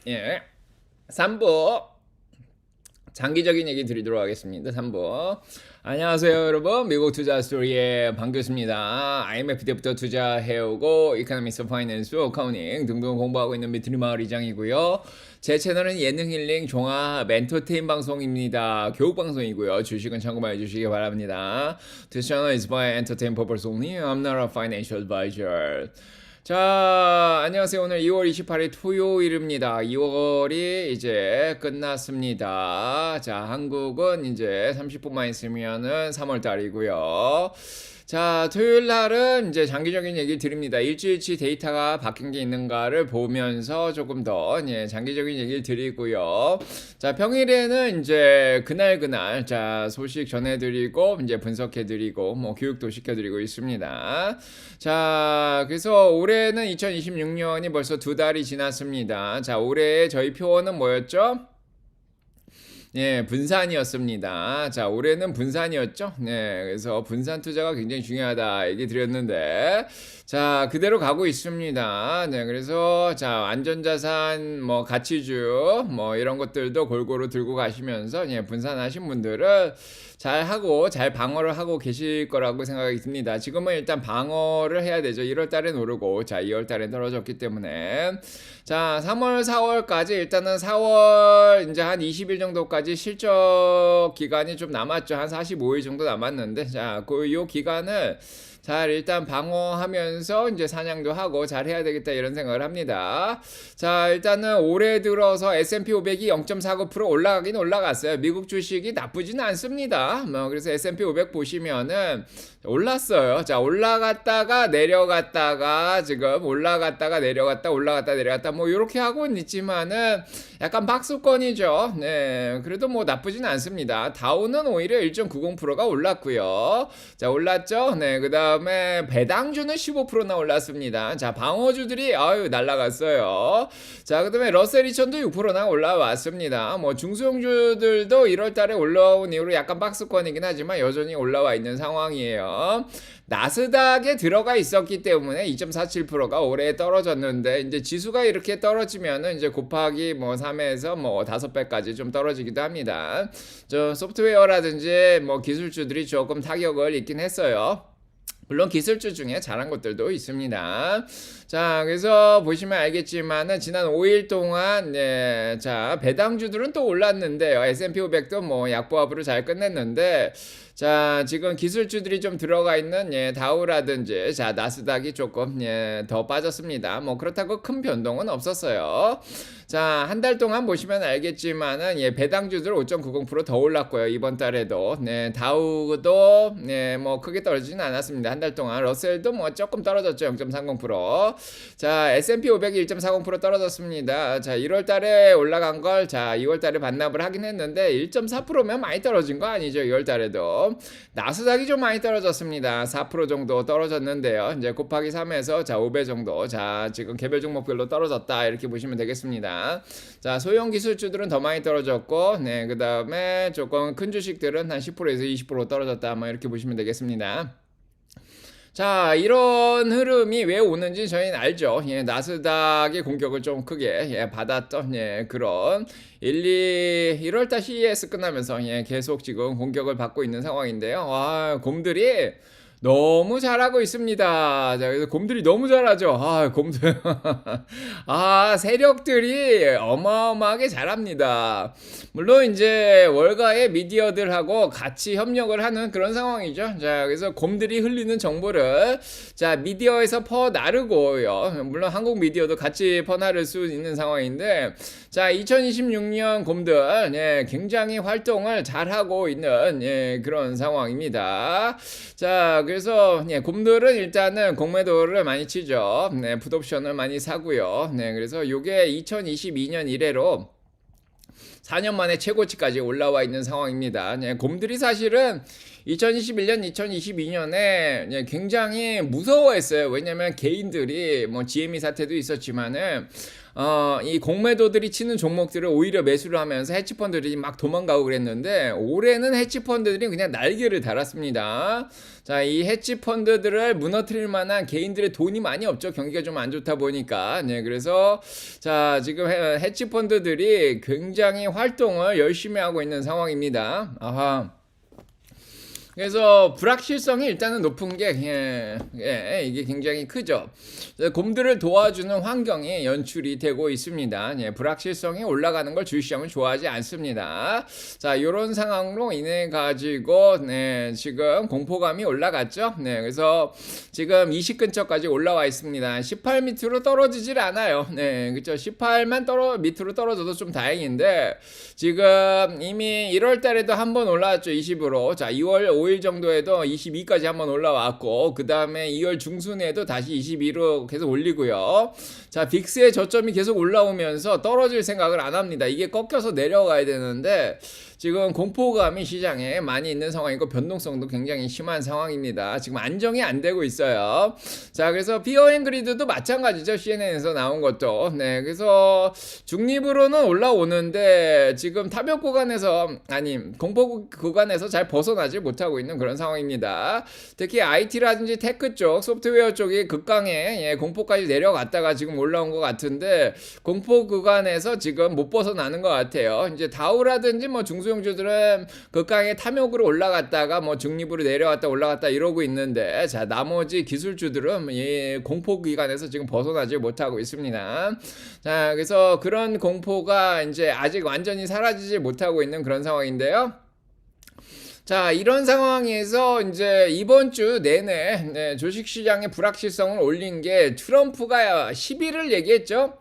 예. 3부 장기적인 얘기 드리도록 하겠습니다. 3부. 안녕하세요, 여러분. 미국 투자 스토리의 반갑습니다. IMF 때부터 투자해오고 이코노미스, 파이낸스, 어카운팅 등등 공부하고 있는 미트리 마을 이장이고요. 제 채널은 예능 힐링 종합 엔터테인 방송입니다. 교육 방송이고요. 주식은 참고만 해주시기 바랍니다. This channel is by entertain purpose only. I'm not a financial advisor. 자, 안녕하세요. 오늘 2월 28일 토요일입니다. 2월이 이제 끝났습니다. 자, 한국은 이제 30분만 있으면은 3월 달이고요. 자, 토요일 날은 이제 장기적인 얘기 드립니다. 일주일치 데이터가 바뀐 게 있는가를 보면서 조금 더 장기적인 얘기를 드리고요. 자, 평일에는 이제 그날 자, 소식 전해드리고 이제 분석해드리고 뭐 교육도 시켜드리고 있습니다. 자, 그래서 올해는 2026년이 벌써 2달이 지났습니다. 자, 올해 저희 표어는 뭐였죠? 예, 분산이었습니다. 자, 올해는 분산이었죠. 네, 그래서 분산 투자가 굉장히 중요하다 얘기 드렸는데, 자, 그대로 가고 있습니다. 네, 그래서 자, 안전자산, 뭐 가치주, 뭐 이런 것들도 골고루 들고 가시면서 예, 분산하신 분들은 잘 하고 잘 방어를 하고 계실 거라고 생각이 듭니다. 지금은 일단 방어를 해야 되죠. 1월 달에 오르고 자, 2월 달에 떨어졌기 때문에 자, 3월, 4월까지 일단은 4월 이제 한 20일 정도까지 실적 기간이 좀 남았죠. 한 45일 정도 남았는데 자, 요 기간을 잘 일단 방어하면서 이제 사냥도 하고 잘 해야 되겠다 이런 생각을 합니다. 자, 일단은 올해 들어서 S&P 500이 0.49% 올라가긴 올라갔어요. 미국 주식이 나쁘지는 않습니다. 뭐 그래서 S&P 500 보시면은 올랐어요. 자, 올라갔다가 내려갔다가 지금 올라갔다가 내려갔다 뭐 이렇게 하고는 있지만은 약간 박스권이죠. 네, 그래도 뭐 나쁘진 않습니다. 다우는 오히려 1.90%가 올랐고요. 자, 올랐죠. 네, 그다음에 배당주는 15%나 올랐습니다. 자, 방어주들이 아유 날라갔어요. 자, 그다음에 러셀 2000도 6%나 올라왔습니다. 뭐 중소형주들도 1월달에 올라온 이후로 약간 박스권이긴 하지만 여전히 올라와 있는 상황이에요. 나스닥에 들어가 있었기 때문에 2.47%가 올해 떨어졌는데 이제 지수가 이렇게 떨어지면은 이제 곱하기 뭐 3에서 뭐 5배까지 좀 떨어지기도 합니다. 저 소프트웨어라든지 뭐 기술주들이 조금 타격을 입긴 했어요. 물론 기술주 중에 잘한 것들도 있습니다. 자, 그래서 보시면 알겠지만은 지난 5일 동안 자, 배당주들은 또 올랐는데요. S&P 500도 뭐 약보합으로 잘 끝냈는데 자, 지금 기술주들이 좀 들어가 있는 다우라든지 자, 나스닥이 조금 더 빠졌습니다. 뭐 그렇다고 큰 변동은 없었어요. 자, 한 달 동안 보시면 알겠지만은 배당주들 5.90%더 올랐고요. 이번 달에도 다우도 뭐 크게 떨어지진 않았습니다. 한 달 동안 러셀도 뭐 조금 떨어졌죠. 0.30%. 자, S&P 500이 1.40% 떨어졌습니다. 자, 1월 달에 올라간 걸 자, 2월 달에 반납을 하긴 했는데 1.4%면 많이 떨어진 거 아니죠. 2월 달에도. 나스닥이 좀 많이 떨어졌습니다. 4% 정도 떨어졌는데요. 이제 곱하기 3에서 자, 5배 정도. 자, 지금 개별 종목별로 떨어졌다. 이렇게 보시면 되겠습니다. 자, 소형 기술주들은 더 많이 떨어졌고, 그 다음에 조금 큰 주식들은 한 10%에서 20% 떨어졌다. 뭐 이렇게 보시면 되겠습니다. 자, 이런 흐름이 왜 오는지 저희는 알죠. 나스닥의 공격을 좀 크게 받았던 그런 1월달 CES 끝나면서 계속 지금 공격을 받고 있는 상황인데요. 와, 곰들이 너무 잘하고 있습니다. 자, 그래서 곰들이 너무 잘하죠. 아, 곰들. 아, 세력들이 어마어마하게 잘합니다. 물론 이제 월가의 미디어들하고 같이 협력을 하는 그런 상황이죠. 자, 그래서 곰들이 흘리는 정보를 자, 미디어에서 퍼나르고요. 물론 한국 미디어도 같이 퍼나를 수 있는 상황인데 자, 2026년 곰들 굉장히 활동을 잘하고 있는 그런 상황입니다. 자, 그래서 곰들은 일단은 공매도를 많이 치죠. 풋옵션을 많이 사고요. 그래서 요게 2022년 이래로 4년 만에 최고치까지 올라와 있는 상황입니다. 곰들이 사실은 2021년, 2022년에 굉장히 무서워했어요. 왜냐면 개인들이 뭐 GME 사태도 있었지만은 이 공매도들이 치는 종목들을 오히려 매수를 하면서 해치펀드들이 막 도망가고 그랬는데 올해는 해치펀드들이 그냥 날개를 달았습니다. 자, 이 해치펀드들을 무너뜨릴 만한 개인들의 돈이 많이 없죠. 경기가 좀 안 좋다 보니까. 네, 그래서 자, 지금 해치펀드들이 굉장히 활동을 열심히 하고 있는 상황입니다. 아하. 그래서 불확실성이 일단은 높은 게 이게 굉장히 크죠. 곰들을 도와주는 환경이 연출이 되고 있습니다. 불확실성이 올라가는 걸 주식시장은 좋아하지 않습니다. 자, 이런 상황으로 인해 가지고 지금 공포감이 올라갔죠. 그래서 지금 20 근처까지 올라와 있습니다. 18 밑으로 떨어지질 않아요. 그렇죠. 18만 밑으로 떨어져도 좀 다행인데 지금 이미 1월 달에도 한번 올라왔죠. 20으로. 자, 2월 5일 정도에도 22까지 한번 올라왔고 그 다음에 2월 중순에도 다시 22로 계속 올리고요. 자, 빅스의 저점이 계속 올라오면서 떨어질 생각을 안 합니다. 이게 꺾여서 내려가야 되는데 지금 공포감이 시장에 많이 있는 상황이고 변동성도 굉장히 심한 상황입니다. 지금 안정이 안 되고 있어요. 자, 그래서 피어 앤 그리드도 마찬가지죠. CNN에서 나온 것도. 그래서 중립으로는 올라오는데 지금 타격 구간에서 공포 구간에서 잘 벗어나지 못하고 있는 그런 상황입니다. 특히 IT라든지 테크 쪽, 소프트웨어 쪽이 극강에 공포까지 내려갔다가 지금 올라온 것 같은데 공포 구간에서 지금 못 벗어나는 것 같아요. 이제 다우라든지 뭐 중소형주들은 극강의 탐욕으로 올라갔다가 뭐 중립으로 내려갔다 올라갔다 이러고 있는데 자, 나머지 기술주들은 공포 기간에서 지금 벗어나지 못하고 있습니다. 자, 그래서 그런 공포가 이제 아직 완전히 사라지지 못하고 있는 그런 상황인데요. 자, 이런 상황에서 이제 이번 주 내내 주식시장의 불확실성을 올린 게 트럼프가 10일을 얘기했죠.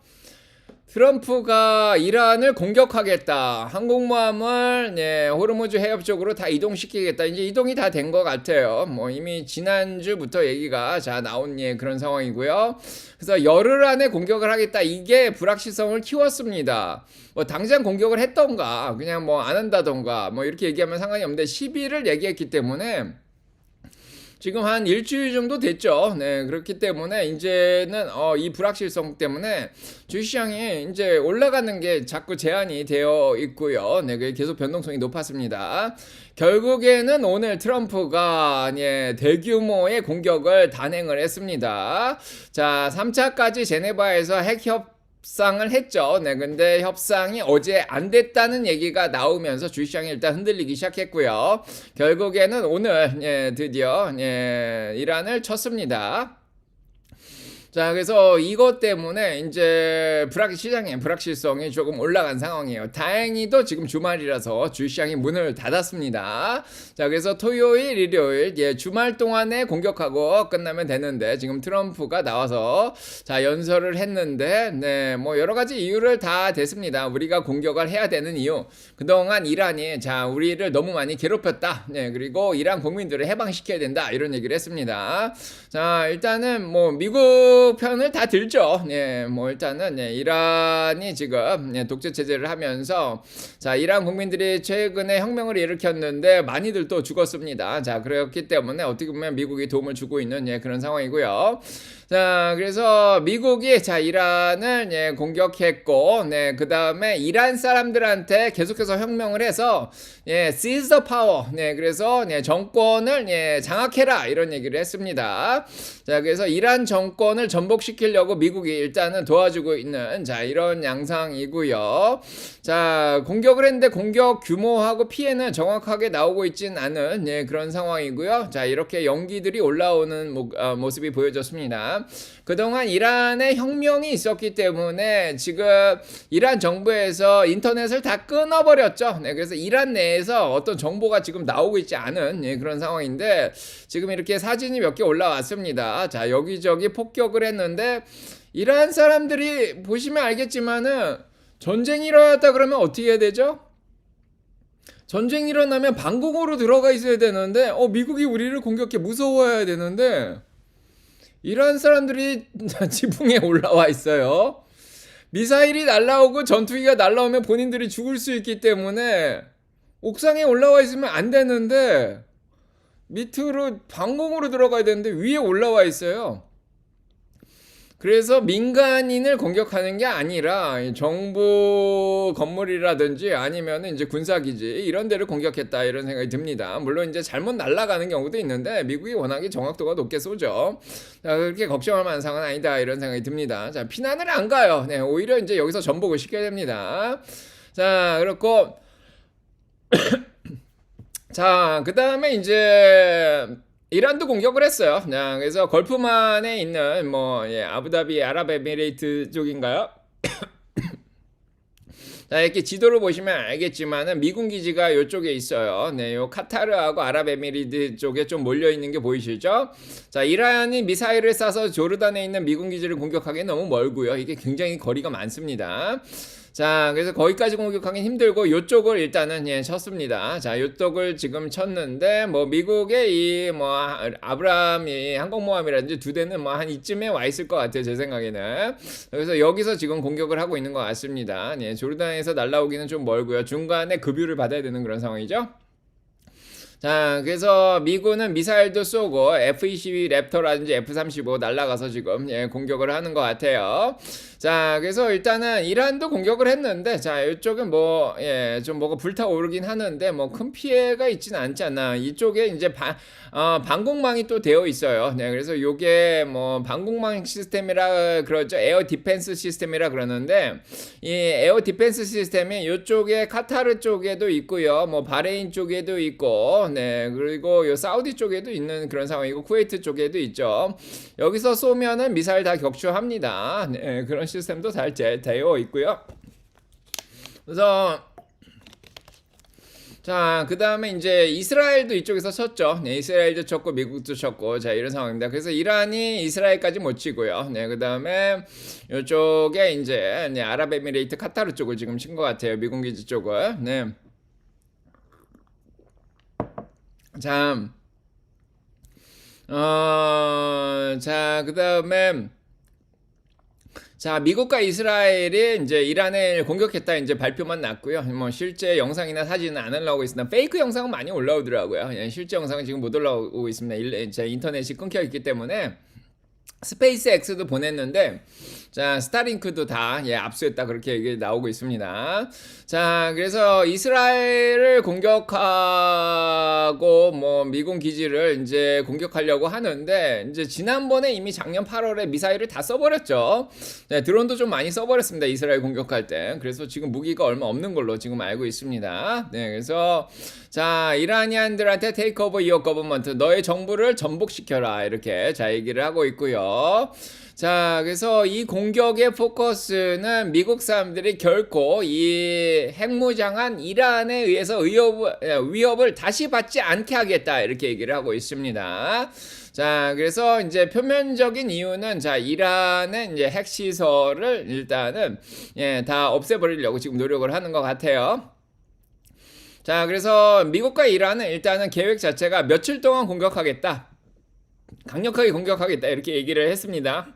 트럼프가 이란을 공격하겠다. 항공모함을 호르무즈 해협 쪽으로 다 이동시키겠다. 이제 이동이 다 된 것 같아요. 뭐 이미 지난주부터 얘기가 나온 그런 상황이고요. 그래서 열흘 안에 공격을 하겠다. 이게 불확실성을 키웠습니다. 뭐 당장 공격을 했던가 그냥 뭐 안 한다던가 뭐 이렇게 얘기하면 상관이 없는데 10일을 얘기했기 때문에 지금 한 일주일 정도 됐죠. 그렇기 때문에 이제는 이 불확실성 때문에 주식시장이 이제 올라가는 게 자꾸 제한이 되어 있고요. 그게 계속 변동성이 높았습니다. 결국에는 오늘 트럼프가 대규모의 공격을 단행을 했습니다. 자, 3차까지 제네바에서 협상을 했죠. 근데 협상이 어제 안 됐다는 얘기가 나오면서 주식시장이 일단 흔들리기 시작했고요. 결국에는 오늘 드디어 이란을 쳤습니다. 자, 그래서 이것 때문에 이제 시장의 불확실성이 조금 올라간 상황이에요. 다행히도 지금 주말이라서 주식시장이 문을 닫았습니다. 자, 그래서 토요일, 일요일 주말 동안에 공격하고 끝나면 되는데 지금 트럼프가 나와서 자, 연설을 했는데 뭐 여러 가지 이유를 다 댔습니다. 우리가 공격을 해야 되는 이유. 그동안 이란이 우리를 너무 많이 괴롭혔다. 그리고 이란 국민들을 해방시켜야 된다. 이런 얘기를 했습니다. 자, 일단은 뭐 미국 편을 다 들죠. 뭐 일단은 이란이 지금 독재 체제를 하면서 자, 이란 국민들이 최근에 혁명을 일으켰는데 많이들 또 죽었습니다. 자, 그렇기 때문에 어떻게 보면 미국이 도움을 주고 있는 그런 상황이고요. 자, 그래서 미국이 이란을 공격했고 그 다음에 이란 사람들한테 계속해서 혁명을 해서 seize the power 그래서 정권을 장악해라 이런 얘기를 했습니다. 자, 그래서 이란 정권을 전복시키려고 미국이 일단은 도와주고 있는 이런 양상이고요. 자, 공격을 했는데 공격 규모하고 피해는 정확하게 나오고 있진 않은 그런 상황이고요. 자, 이렇게 연기들이 올라오는 모습이 보여졌습니다. 그동안 이란의 혁명이 있었기 때문에 지금 이란 정부에서 인터넷을 다 끊어버렸죠. 그래서 이란 내에서 어떤 정보가 지금 나오고 있지 않은 그런 상황인데 지금 이렇게 사진이 몇 개 올라왔습니다. 자, 여기저기 폭격을 했는데 이란 사람들이 보시면 알겠지만은 전쟁이 일어났다 그러면 어떻게 해야 되죠? 전쟁이 일어나면 방공호로 들어가 있어야 되는데 미국이 우리를 공격해 무서워해야 되는데 이란 사람들이 지붕에 올라와 있어요. 미사일이 날라오고 전투기가 날라오면 본인들이 죽을 수 있기 때문에 옥상에 올라와 있으면 안 되는데 밑으로 방공으로 들어가야 되는데 위에 올라와 있어요. 그래서 민간인을 공격하는 게 아니라 정부 건물이라든지 아니면 이제 군사기지 이런 데를 공격했다 이런 생각이 듭니다. 물론 이제 잘못 날아가는 경우도 있는데 미국이 워낙에 정확도가 높게 쏘죠. 자, 그렇게 걱정할 만한 상황은 아니다 이런 생각이 듭니다. 자, 피난을 안 가요. 네, 오히려 이제 여기서 전복을 시켜야 됩니다. 자, 그렇고 자, 그 다음에 이제 이란도 공격을 했어요. 그래서 걸프만에 있는 아부다비 아랍에미레이트 쪽인가요? 자, 이렇게 지도를 보시면 알겠지만은 미군 기지가 이쪽에 있어요. 네, 요 카타르하고 아랍에미리트 쪽에 좀 몰려 있는 게 보이시죠? 자, 이란이 미사일을 쏴서 조르단에 있는 미군 기지를 공격하기 너무 멀고요. 이게 굉장히 거리가 많습니다. 자, 그래서 거기까지 공격하기 힘들고 요쪽을 일단은 쳤습니다. 자, 요쪽을 지금 쳤는데 미국의 이 아브라함 이 항공모함이라든지 두 대는 한 이쯤에 와 있을 것 같아요. 제 생각에는. 그래서 여기서 지금 공격을 하고 있는 것 같습니다. 조르단에서 날라오기는 좀 멀고요. 중간에 급유를 받아야 되는 그런 상황이죠. 자, 그래서 미군은 미사일도 쏘고 F-22 랩터라든지 F-35 날아가서 지금 공격을 하는 것 같아요. 자, 그래서 일단은 이란도 공격을 했는데, 자, 이쪽은 좀 뭐가 불타오르긴 하는데, 큰 피해가 있지는 않지 않나. 이쪽에 이제 방공망이 또 되어 있어요. 네, 그래서 요게 방공망 시스템이라 그러죠. 에어 디펜스 시스템이라 그러는데, 이 에어 디펜스 시스템이 요쪽에 카타르 쪽에도 있고요. 바레인 쪽에도 있고, 네, 그리고 요 사우디 쪽에도 있는 그런 상황이고, 쿠웨이트 쪽에도 있죠. 여기서 쏘면은 미사일 다 격추합니다. 네, 그런 시스템도 잘 되어 있고요. 그래서 자, 그 다음에 이제 이스라엘도 이쪽에서 쳤죠. 네, 이스라엘도 쳤고 미국도 쳤고 자, 이런 상황입니다. 그래서 이란이 이스라엘까지 못 치고요. 네, 그 다음에 이쪽에 이제 아랍에미레이트 카타르 쪽을 지금 친 것 같아요. 미군 기지 쪽을. 네. 자, 자, 그 다음에 자, 미국과 이스라엘이 이제 이란을 공격했다 이제 발표만 났고요. 실제 영상이나 사진은 안 올라오고 있으나 페이크 영상은 많이 올라오더라고요. 실제 영상은 지금 못 올라오고 있습니다. 제 인터넷이 끊겨 있기 때문에 스페이스 X도 보냈는데 자, 스타링크도 다 압수했다 그렇게 얘기 나오고 있습니다. 자, 그래서 이스라엘을 공격하고 미군 기지를 이제 공격하려고 하는데 이제 지난번에 이미 작년 8월에 미사일을 다 써버렸죠. 네, 드론도 좀 많이 써버렸습니다. 이스라엘 공격할 때. 그래서 지금 무기가 얼마 없는 걸로 지금 알고 있습니다. 네, 그래서 자, 이라니안들한테 테이크 오버 이어 거버먼트 너의 정부를 전복시켜라 이렇게 자 얘기를 하고 있고요. 자, 그래서 이 공격의 포커스는 미국 사람들이 결코 이 핵무장한 이란에 의해서 위협을 다시 받지 않게 하겠다 이렇게 얘기를 하고 있습니다. 자, 그래서 이제 표면적인 이유는 자, 이란의 이제 핵시설을 일단은 다 없애버리려고 지금 노력을 하는 것 같아요. 자, 그래서 미국과 이란은 일단은 계획 자체가 며칠 동안 공격하겠다. 강력하게 공격하겠다 이렇게 얘기를 했습니다.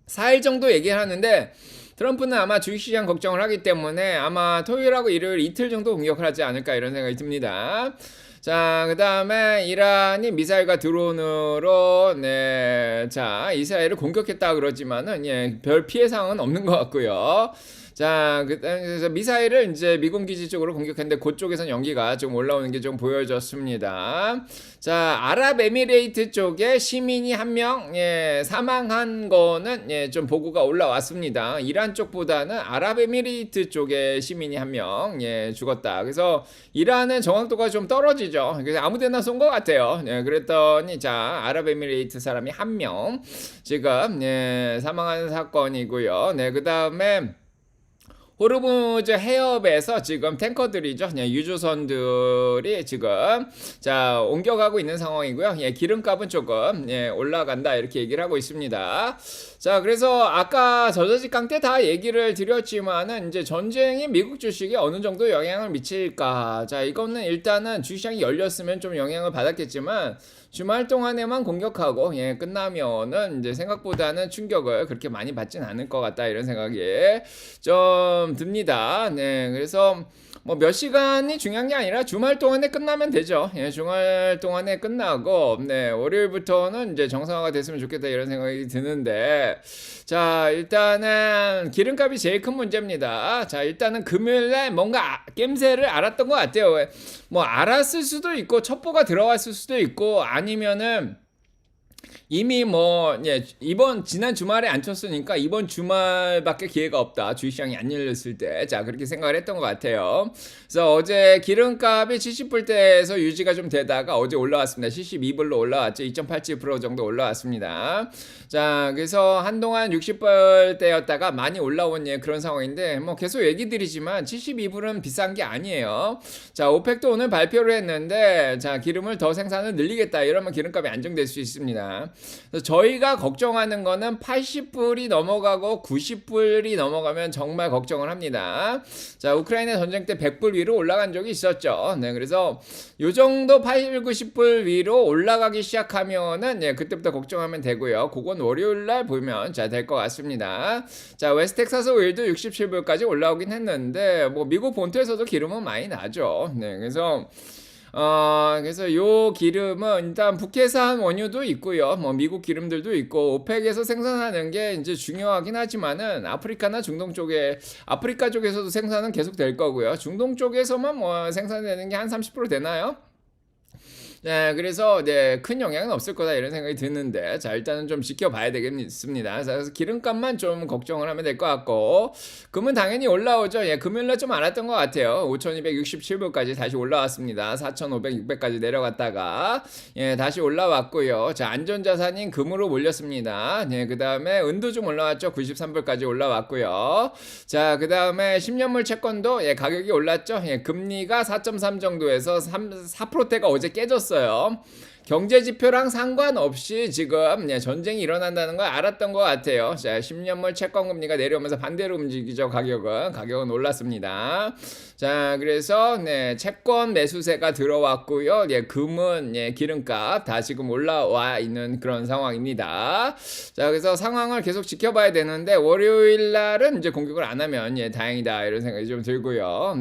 4일 정도 얘기를 하는데 트럼프는 아마 주식시장 걱정을 하기 때문에 아마 토요일하고 일요일 이틀 정도 공격을 하지 않을까 이런 생각이 듭니다. 자, 그 다음에 이란이 미사일과 드론으로 자, 이스라엘을 공격했다 그러지만은 별 피해 상황은 없는 것 같고요. 자, 그래서 미사일을 이제 미군 기지 쪽으로 공격했는데 그쪽에선 연기가 좀 올라오는 게 좀 보여졌습니다. 자, 아랍에미레이트 쪽에 시민이 한 명 사망한 거는 좀 보고가 올라왔습니다. 이란 쪽보다는 아랍에미레이트 쪽에 시민이 한 명 죽었다. 그래서 이란은 정확도가 좀 떨어지죠. 그래서 아무데나 쏜 것 같아요. 그랬더니 자, 아랍에미레이트 사람이 한 명 지금 사망한 사건이고요. 그 다음에 호르무즈 해협에서 지금 탱커들이죠. 유조선들이 지금 자, 옮겨가고 있는 상황이고요. 기름값은 조금 올라간다 이렇게 얘기를 하고 있습니다. 자, 그래서 아까 저저직강 때 다 얘기를 드렸지만은 이제 전쟁이 미국 주식에 어느 정도 영향을 미칠까? 자, 이거는 일단은 주식시장이 열렸으면 좀 영향을 받았겠지만 주말 동안에만 공격하고 끝나면은 이제 생각보다는 충격을 그렇게 많이 받진 않을 것 같다 이런 생각이 좀 듭니다. 네, 그래서 뭐 몇 시간이 중요한 게 아니라 주말 동안에 끝나면 되죠. 주말 동안에 끝나고 월요일부터는 이제 정상화가 됐으면 좋겠다 이런 생각이 드는데 자, 일단은 기름값이 제일 큰 문제입니다. 자, 일단은 금요일날 뭔가 깸새를 알았던 것 같아요. 뭐 알았을 수도 있고 첩보가 들어왔을 수도 있고 아니면은 이미 이번 지난 주말에 안 쳤으니까 이번 주말밖에 기회가 없다. 주식시장이 안 열렸을 때. 자, 그렇게 생각을 했던 것 같아요. 그래서 어제 기름값이 70불대에서 유지가 좀 되다가 어제 올라왔습니다. 72불로 올라왔죠. 2.87% 정도 올라왔습니다. 자, 그래서 한동안 60불대였다가 많이 올라온 그런 상황인데 뭐 계속 얘기 드리지만 72불은 비싼 게 아니에요. 자, 오펙도 오늘 발표를 했는데 자, 기름을 더 생산을 늘리겠다. 이러면 기름값이 안정될 수 있습니다. 그래서 저희가 걱정하는 거는 80불이 넘어가고 90불이 넘어가면 정말 걱정을 합니다. 자, 우크라이나 전쟁 때 100불 위로 올라간 적이 있었죠. 네, 그래서 요 정도 80, 90불 위로 올라가기 시작하면은 그때부터 걱정하면 되고요. 그건 월요일 날 보면 자, 될 것 같습니다. 자, 웨스텍사스 오일도 67불까지 올라오긴 했는데 뭐 미국 본토에서도 기름은 많이 나죠. 네, 그래서 요 기름은 일단 북해산 원유도 있고요. 뭐 미국 기름들도 있고 오펙에서 생산하는 게 이제 중요하긴 하지만은 아프리카나 중동 쪽에 아프리카 쪽에서도 생산은 계속 될 거고요. 중동 쪽에서만 뭐 생산되는 게 한 30% 되나요? 네, 그래서 큰 영향은 없을 거다 이런 생각이 드는데 자, 일단은 좀 지켜봐야 되겠습니다. 자, 그래서 기름값만 좀 걱정을 하면 될 것 같고 금은 당연히 올라오죠. 금요일날 좀 알았던 것 같아요. 5267불까지 다시 올라왔습니다. 4500, 600까지 내려갔다가 다시 올라왔고요. 자, 안전자산인 금으로 몰렸습니다. 그 다음에 은도 좀 올라왔죠. 93불까지 올라왔고요. 자, 그 다음에 10년물 채권도 가격이 올랐죠. 금리가 4.3 정도에서 4%대가 어제 깨졌어요. 경제 지표랑 상관없이 지금 전쟁이 일어난다는 걸 알았던 것 같아요. 자, 10년물 채권 금리가 내려오면서 반대로 움직이죠. 가격은 올랐습니다. 자, 그래서 채권 매수세가 들어왔고요. 금은 기름값 다 지금 올라와 있는 그런 상황입니다. 자, 그래서 상황을 계속 지켜봐야 되는데 월요일 날은 이제 공격을 안 하면 다행이다 이런 생각이 좀 들고요.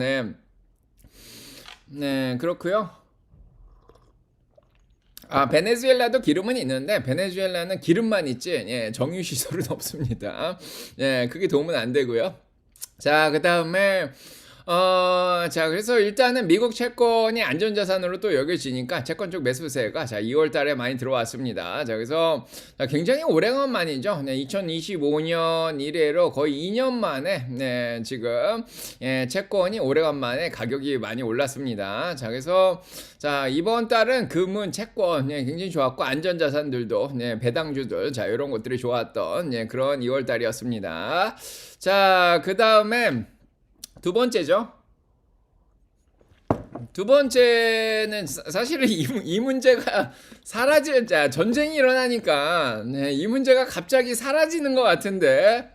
네, 그렇고요. 베네수엘라도 기름은 있는데 베네수엘라는 기름만 있지 정유 시설은 없습니다. 그게 도움은 안 되고요. 자, 그다음에 자, 그래서 일단은 미국 채권이 안전자산으로 또 여겨지니까 채권 쪽 매수세가 자, 2월 달에 많이 들어왔습니다. 자, 그래서 굉장히 오래간만이죠. 2025년 이래로 거의 2년 만에 지금 채권이 오래간만에 가격이 많이 올랐습니다. 자, 그래서 자, 이번 달은 금은 채권 굉장히 좋았고 안전자산들도 배당주들 자, 이런 것들이 좋았던 그런 2월 달이었습니다. 자, 그다음에 두 번째죠. 두 번째는 사실은 이 문제가 전쟁이 일어나니까 이 문제가 갑자기 사라지는 것 같은데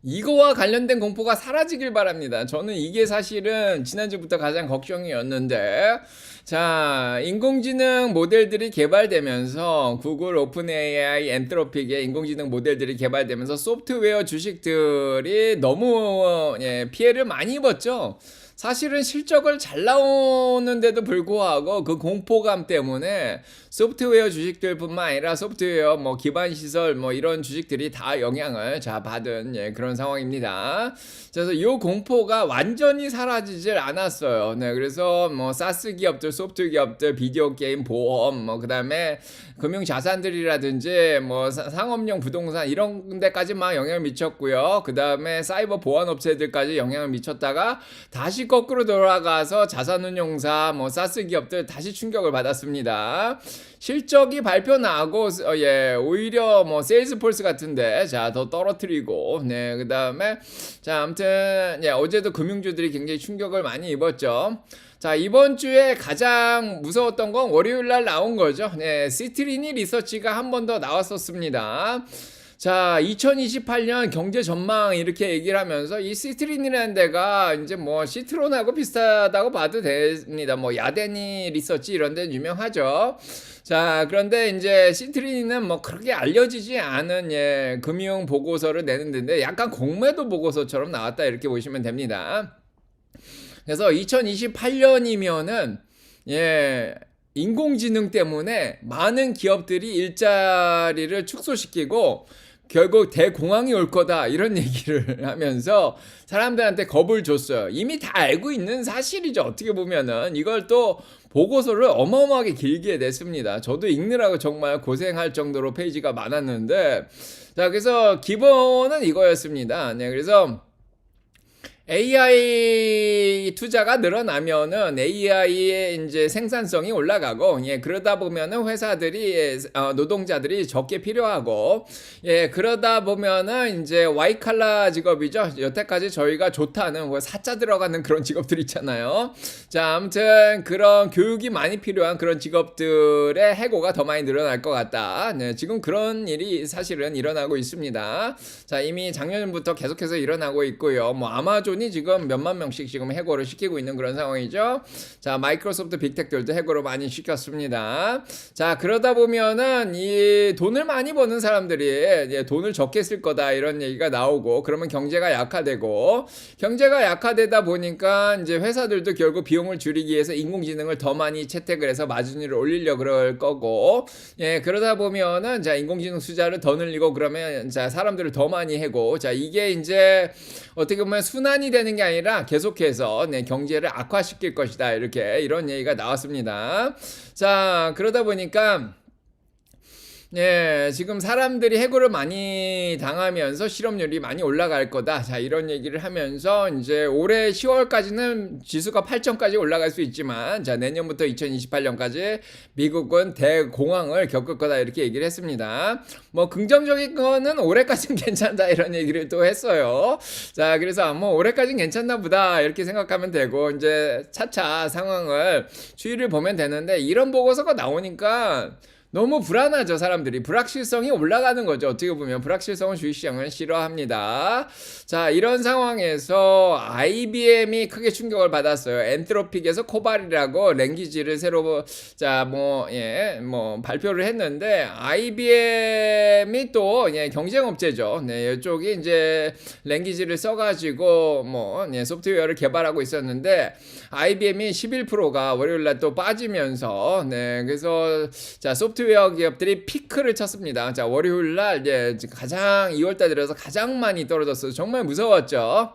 이거와 관련된 공포가 사라지길 바랍니다. 저는 이게 사실은 지난주부터 가장 걱정이었는데 자, 인공지능 모델들이 개발되면서 구글, 오픈 AI, 엔트로픽의 인공지능 모델들이 개발되면서 소프트웨어 주식들이 너무 피해를 많이 입었죠. 사실은 실적을 잘 나오는데도 불구하고 그 공포감 때문에 소프트웨어 주식들뿐만 아니라 소프트웨어 기반 시설 이런 주식들이 다 영향을 받은 그런 상황입니다. 그래서 이 공포가 완전히 사라지질 않았어요. 그래서 사스 기업들, 소프트 기업들, 비디오 게임, 보험, 그다음에 금융 자산들이라든지 상업용 부동산 이런 데까지 막 영향을 미쳤고요. 그다음에 사이버 보안 업체들까지 영향을 미쳤다가 다시 거꾸로 돌아가서 자산운용사, 사스 기업들 다시 충격을 받았습니다. 실적이 발표 나고 오히려 세일즈폴스 같은데 더 떨어뜨리고 그다음에 자, 아무튼 어제도 금융주들이 굉장히 충격을 많이 입었죠. 자, 이번 주에 가장 무서웠던 건 월요일 날 나온 거죠. 시트리니 리서치가 한 번 더 나왔었습니다. 자, 2028년 경제 전망 이렇게 얘기를 하면서 이 시트린이라는 데가 이제 뭐 시트론하고 비슷하다고 봐도 됩니다. 뭐 야데니 리서치 이런 데는 유명하죠. 자, 그런데 이제 시트린은 뭐 그렇게 알려지지 않은 금융 보고서를 내는 데인데 약간 공매도 보고서처럼 나왔다 이렇게 보시면 됩니다. 그래서 2028년이면은 인공지능 때문에 많은 기업들이 일자리를 축소시키고 결국 대공황이 올 거다 이런 얘기를 하면서 사람들한테 겁을 줬어요. 이미 다 알고 있는 사실이죠. 어떻게 보면은 이걸 또 보고서를 어마어마하게 길게 냈습니다. 저도 읽느라고 정말 고생할 정도로 페이지가 많았는데, 자, 그래서 기본은 이거였습니다. 그래서 AI 투자가 늘어나면은 AI의 이제 생산성이 올라가고, 그러다 보면은 회사들이, 노동자들이 적게 필요하고, 그러다 보면은 이제 와이칼라 직업이죠. 여태까지 저희가 좋다는 뭐 사자 들어가는 그런 직업들 있잖아요. 자, 아무튼 그런 교육이 많이 필요한 그런 직업들의 해고가 더 많이 늘어날 것 같다. 지금 그런 일이 사실은 일어나고 있습니다. 자, 이미 작년부터 계속해서 일어나고 있고요. 뭐 아마존 지금 몇만 명씩 지금 해고를 시키고 있는 그런 상황이죠. 자, 마이크로소프트 빅텍들도 해고를 많이 시켰습니다. 자, 그러다 보면은 이 돈을 많이 버는 사람들이 돈을 적게 쓸 거다 이런 얘기가 나오고, 그러면 경제가 약화되고, 경제가 약화되다 보니까 이제 회사들도 결국 비용을 줄이기 위해서 인공지능을 더 많이 채택을 해서 마진율을 올리려고 그럴 거고, 그러다 보면은 자, 인공지능 투자를 더 늘리고, 그러면 자, 사람들을 더 많이 해고, 자, 이게 이제 어떻게 보면 순환이 되는 게 아니라 계속해서 경제를 악화시킬 것이다 이런 얘기가 나왔습니다. 자, 그러다 보니까 지금 사람들이 해고를 많이 당하면서 실업률이 많이 올라갈 거다. 자, 이런 얘기를 하면서 이제 올해 10월까지는 지수가 8점까지 올라갈 수 있지만, 자, 내년부터 2028년까지 미국은 대공황을 겪을 거다 이렇게 얘기를 했습니다. 뭐 긍정적인 거는 올해까지는 괜찮다 이런 얘기를 또 했어요. 자, 그래서 뭐 올해까지는 괜찮나 보다 이렇게 생각하면 되고, 이제 차차 상황을 추이를 보면 되는데, 이런 보고서가 나오니까 너무 불안하죠. 사람들이 불확실성이 올라가는 거죠. 어떻게 보면 불확실성은 주식시장은 싫어합니다. 자, 이런 상황에서 IBM이 크게 충격을 받았어요. 엔트로픽에서 코발이라고 랭귀지를 새로 뭐 발표를 했는데, IBM이 또 경쟁업체죠. 이쪽이 이제 랭귀지를 써가지고 소프트웨어를 개발하고 있었는데, IBM이 11%가 월요일날 또 빠지면서 그래서 자, 소프트웨어 기업들이 피크를 쳤습니다. 자, 월요일날 가장 2월달 들어서 가장 많이 떨어졌어요. 정말 무서웠죠.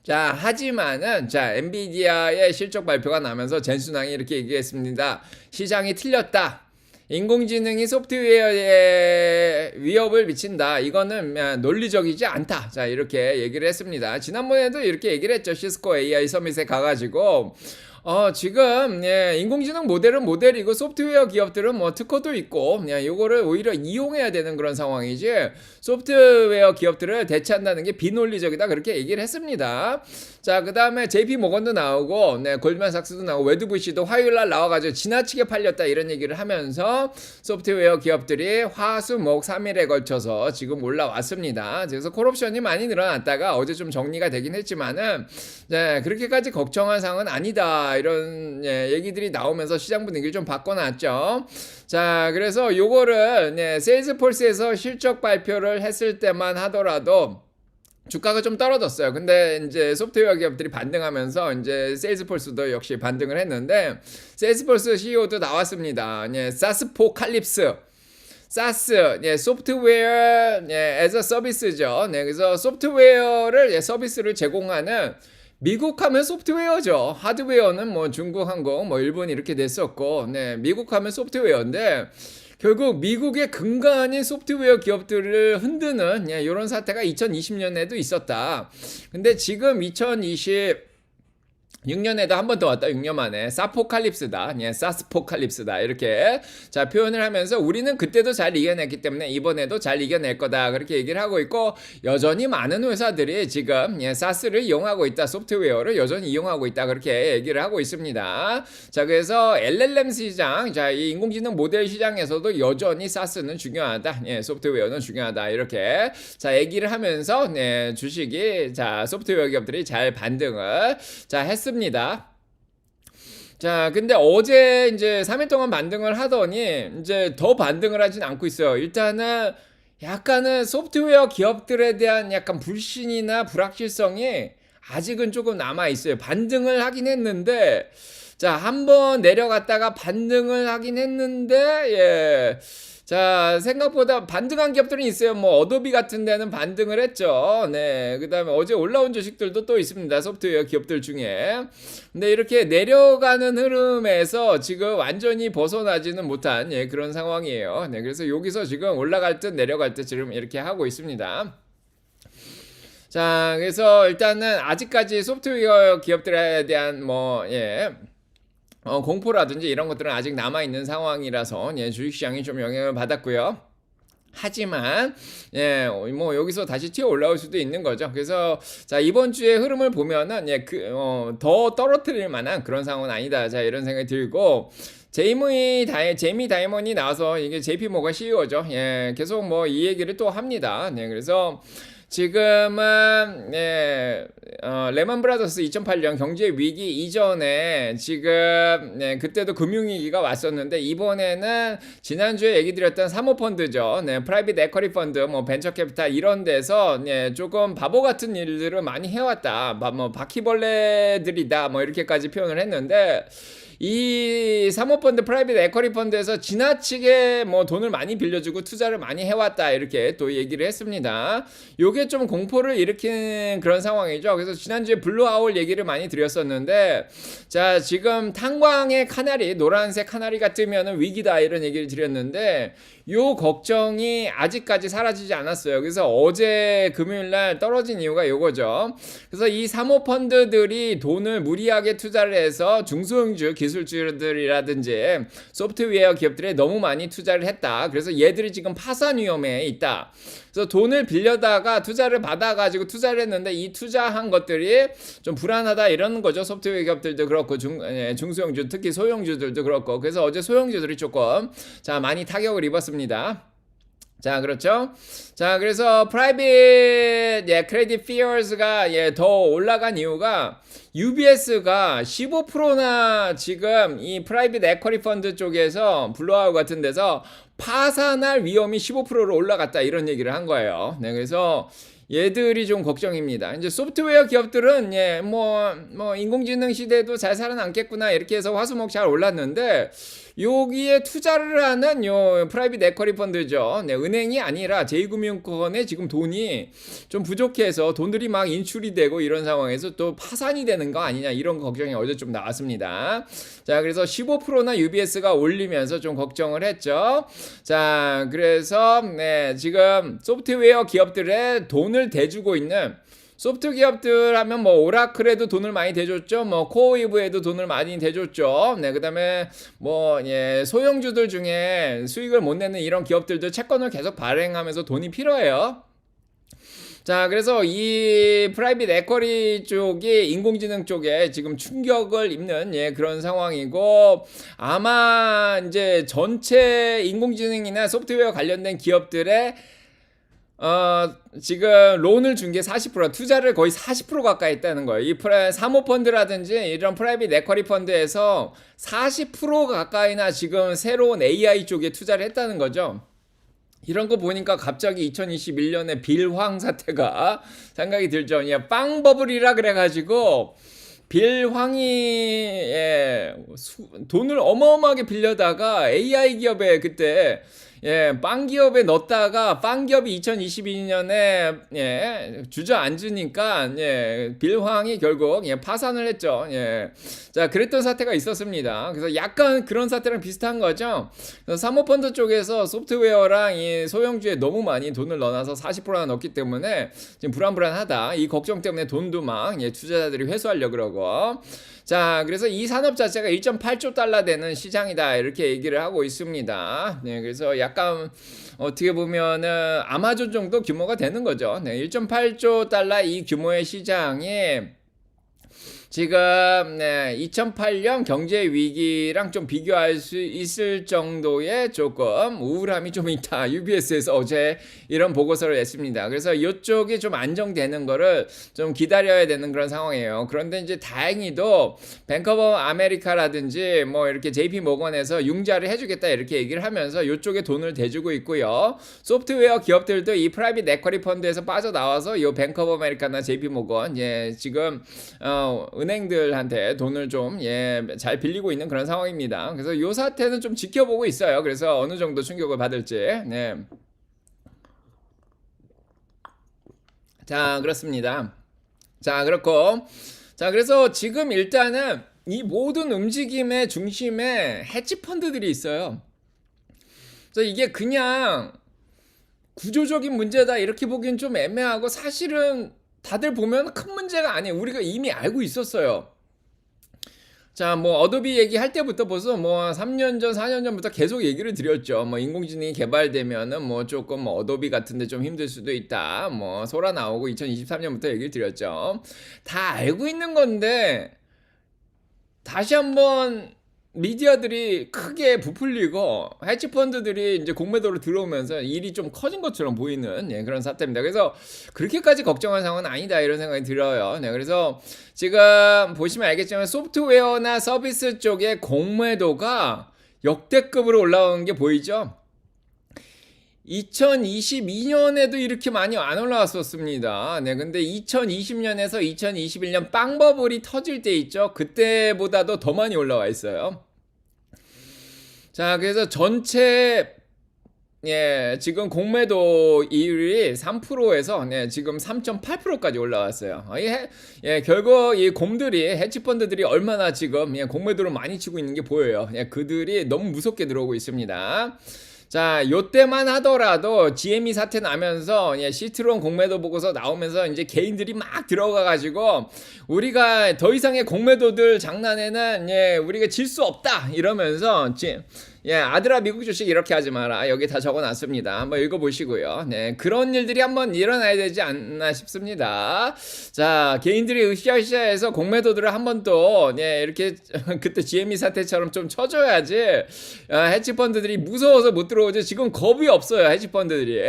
자, 하지만은 자, 엔비디아의 실적 발표가 나면서 젠순왕이 이렇게 얘기했습니다. 시장이 틀렸다. 인공지능이 소프트웨어에 위협을 미친다. 이거는 논리적이지 않다. 자, 이렇게 얘기를 했습니다. 지난번에도 이렇게 얘기를 했죠. 시스코 AI 서밋에 가가지고 지금 인공지능 모델은 모델이고 소프트웨어 기업들은 뭐 특허도 있고 요거를 오히려 이용해야 되는 그런 상황이지, 소프트웨어 기업들을 대체한다는 게 비논리적이다 그렇게 얘기를 했습니다. 자, 그 다음에 JP 모건도 나오고 골드만삭스도 나오고 웨드부시도 화요일날 나와가지고 지나치게 팔렸다 이런 얘기를 하면서 소프트웨어 기업들이 화수목 3일에 걸쳐서 지금 올라왔습니다. 그래서 콜옵션이 많이 늘어났다가 어제 좀 정리가 되긴 했지만은 그렇게까지 걱정할 상황은 아니다 이런 얘기들이 나오면서 시장 분위기를 좀 바꿔놨죠. 자, 그래서 요거를 세일즈폴스에서 실적 발표를 했을 때만 하더라도 주가가 좀 떨어졌어요. 근데 이제 소프트웨어 기업들이 반등하면서 이제 세일즈폴스도 역시 반등을 했는데, 세일즈폴스 CEO도 나왔습니다. 사스포칼립스. 사스, 소프트웨어 as a service죠. 그래서 소프트웨어를 서비스를 제공하는, 미국 하면 소프트웨어죠. 하드웨어는 뭐 중국 항공, 뭐 일본 이렇게 됐었고, 미국 하면 소프트웨어인데, 결국 미국의 근간인 소프트웨어 기업들을 흔드는 이런 사태가 2020년에도 있었다. 근데 지금 6년에도 한 번 더 왔다. 6년 만에 사포칼립스다. 예, 사스포칼립스다. 이렇게 자 표현을 하면서 우리는 그때도 잘 이겨냈기 때문에 이번에도 잘 이겨낼 거다. 그렇게 얘기를 하고 있고 여전히 많은 회사들이 지금 사스를 이용하고 있다. 소프트웨어를 여전히 이용하고 있다. 그렇게 얘기를 하고 있습니다. 자 그래서 LLM 시장, 자 이 인공지능 모델 시장에서도 여전히 사스는 중요하다. 소프트웨어는 중요하다. 이렇게 자 얘기를 하면서 주식이 자 소프트웨어 기업들이 잘 반등을 자 했습니다. 자, 근데 어제 이제 3일 동안 반등을 하더니 이제 더 반등을 하진 않고 있어요. 일단은 약간은 소프트웨어 기업들에 대한 약간 불신이나 불확실성이 아직은 조금 남아 있어요. 반등을 하긴 했는데 자, 한번 내려갔다가 반등을 하긴 했는데 예. 자, 생각보다 반등한 기업들은 있어요. 뭐 어도비 같은 데는 반등을 했죠. 네. 그다음에 어제 올라온 주식들도 또 있습니다. 소프트웨어 기업들 중에. 근데 이렇게 내려가는 흐름에서 지금 완전히 벗어나지는 못한 그런 상황이에요. 네. 그래서 여기서 지금 올라갈 듯 내려갈 듯 지금 이렇게 하고 있습니다. 자, 그래서 일단은 아직까지 소프트웨어 기업들에 대한 공포라든지 이런 것들은 아직 남아있는 상황이라서 주식시장이 좀 영향을 받았고요. 하지만 뭐 여기서 다시 튀어 올라올 수도 있는 거죠. 그래서 자 이번 주의 흐름을 보면은 더 떨어뜨릴 만한 그런 상황은 아니다. 자 이런 생각이 들고 제이미 다이먼이 나와서 이게 JP 모건 CEO죠. 계속 뭐 이 얘기를 또 합니다. 그래서 지금은 레먼 브라더스 2008년 경제 위기 이전에 지금 그때도 금융위기가 왔었는데 이번에는 지난주에 얘기 드렸던 사모펀드죠. 프라이빗 에쿼리 펀드, 뭐 벤처캐피탈 이런 데서 조금 바보 같은 일들을 많이 해왔다. 뭐 바퀴벌레들이다. 뭐 이렇게까지 표현을 했는데 이 사모펀드 프라이빗 에쿼리 펀드에서 지나치게 뭐 돈을 많이 빌려주고 투자를 많이 해왔다 이렇게 또 얘기를 했습니다. 요게 좀 공포를 일으킨 그런 상황이죠. 그래서 지난주에 블루아울 얘기를 많이 드렸었는데 자 지금 탄광의 카나리 노란색 카나리가 뜨면은 위기다 이런 얘기를 드렸는데 요 걱정이 아직까지 사라지지 않았어요. 그래서 어제 금요일날 떨어진 이유가 요거죠. 그래서 이 사모펀드들이 돈을 무리하게 투자를 해서 중소형주 기술주들이라든지 소프트웨어 기업들에 너무 많이 투자를 했다. 그래서 얘들이 지금 파산 위험에 있다. 그래서 돈을 빌려다가 투자를 받아가지고 투자를 했는데 이 투자한 것들이 좀 불안하다 이러는 거죠. 소프트웨어 기업들도 그렇고 중소형주 특히 소형주들도 그렇고 그래서 어제 소형주들이 조금 자 많이 타격을 입었습니다. 자, 그렇죠? 자, 그래서 프라이빗 크레딧 피어스가 더 올라간 이유가 UBS가 15%나 지금 이 프라이빗 에쿼리 펀드 쪽에서 블루아웃 같은 데서 파산할 위험이 15%로 올라갔다 이런 얘기를 한 거예요. 네, 그래서 얘들이 좀 걱정입니다. 이제 소프트웨어 기업들은 뭐 인공지능 시대도 잘 살아남겠구나 이렇게 해서 화수목 잘 올랐는데 여기에 투자를 하는 요 프라이빗 에쿼리 펀드죠. 은행이 아니라 제2금융권에 지금 돈이 좀 부족해서 돈들이 막 인출이 되고 이런 상황에서 또 파산이 되는 거 아니냐 이런 걱정이 어제 좀 나왔습니다. 자, 그래서 15%나 UBS가 올리면서 좀 걱정을 했죠. 자, 그래서 지금 소프트웨어 기업들의 돈을 대주고 있는 소프트 기업들 하면 뭐 오라클에도 돈을 많이 대줬죠. 뭐 코어웨이브에도 돈을 많이 대줬죠. 그다음에 뭐 소형주들 중에 수익을 못 내는 이런 기업들도 채권을 계속 발행하면서 돈이 필요해요. 자, 그래서 이 프라이빗 에쿼리 쪽이 인공지능 쪽에 지금 충격을 입는 그런 상황이고 아마 이제 전체 인공지능이나 소프트웨어 관련된 기업들의 지금 론을 준 게 40%, 투자를 거의 40% 가까이 했다는 거예요. 이 사모펀드라든지 이런 프라이빗 에쿼리 펀드에서 40% 가까이나 지금 새로운 AI 쪽에 투자를 했다는 거죠. 이런 거 보니까 갑자기 2021년에 빌황 사태가 생각이 들죠. 빵 버블이라 그래가지고 빌황이 돈을 어마어마하게 빌려다가 AI 기업에 그때 빵 기업에 넣었다가 빵 기업이 2022년에 주저앉으니까 빌황이 결국 파산을 했죠. 자, 그랬던 사태가 있었습니다. 그래서 약간 그런 사태랑 비슷한 거죠. 사모펀드 쪽에서 소프트웨어랑 이 소형주에 너무 많이 돈을 넣어놔서 40%나 넣었기 때문에 지금 불안불안하다. 이 걱정 때문에 돈도 막 투자자들이 회수하려고 그러고. 자, 그래서 이 산업 자체가 1.8조 달러 되는 시장이다 이렇게 얘기를 하고 있습니다. 그래서 약간 어떻게 보면은 아마존 정도 규모가 되는 거죠. 1.8조 달러 이 규모의 시장이 지금 2008년 경제 위기랑 좀 비교할 수 있을 정도의 조금 우울함이 좀 있다. UBS에서 어제 이런 보고서를 냈습니다. 그래서 이쪽이 좀 안정되는 거를 좀 기다려야 되는 그런 상황이에요. 그런데 이제 다행히도 뱅크 오브 아메리카라든지 뭐 이렇게 JP 모건에서 융자를 해주겠다 이렇게 얘기를 하면서 이쪽에 돈을 대주고 있고요. 소프트웨어 기업들도 이 프라이빗 에쿼리 펀드에서 빠져나와서 이 뱅크 오브 아메리카나 JP 모건 지금 은행들한테 돈을 좀 잘 빌리고 있는 그런 상황입니다. 그래서 이 사태는 좀 지켜보고 있어요. 그래서 어느 정도 충격을 받을지. 자, 그렇습니다. 자, 그렇고. 자, 그래서 지금 일단은 이 모든 움직임의 중심에 헤지펀드들이 있어요. 그래서 이게 그냥 구조적인 문제다 이렇게 보기엔 좀 애매하고 사실은 다들 보면 큰 문제가 아니에요. 우리가 이미 알고 있었어요. 자, 뭐 어도비 얘기할 때부터 벌써 뭐 3년 전, 4년 전부터 계속 얘기를 드렸죠. 뭐 인공지능이 개발되면은 뭐 조금 뭐 어도비 같은데 좀 힘들 수도 있다. 뭐 소라 나오고 2023년부터 얘기를 드렸죠. 다 알고 있는 건데 다시 한번 미디어들이 크게 부풀리고 헤지펀드들이 이제 공매도로 들어오면서 일이 좀 커진 것처럼 보이는 그런 사태입니다. 그래서 그렇게까지 걱정할 상황은 아니다 이런 생각이 들어요. 그래서 지금 보시면 알겠지만 소프트웨어나 서비스 쪽의 공매도가 역대급으로 올라오는 게 보이죠. 2022년에도 이렇게 많이 안 올라왔었습니다. 근데 2020년에서 2021년 빵버블이 터질 때 있죠. 그때보다도 더 많이 올라와 있어요. 자, 그래서 전체 지금 공매도 이율이 3%에서 지금 3.8%까지 올라왔어요. 결국 이 곰들이 헤지펀드들이 얼마나 지금 공매도를 많이 치고 있는 게 보여요. 그들이 너무 무섭게 들어오고 있습니다. 자, 요때만 하더라도 GME 사태 나면서 시트론 공매도 보고서 나오면서 이제 개인들이 막 들어가가지고 우리가 더 이상의 공매도들 장난에는 우리가 질 수 없다 이러면서 아들아 미국 주식 이렇게 하지 마라 여기 다 적어놨습니다. 한번 읽어보시고요. 그런 일들이 한번 일어나야 되지 않나 싶습니다. 자, 개인들이 으쌰으쌰해서 공매도들을 한번 또 이렇게 그때 GME 사태처럼 좀 쳐줘야지 헤지펀드들이 무서워서 못 들어오지. 지금 겁이 없어요 헤지펀드들이.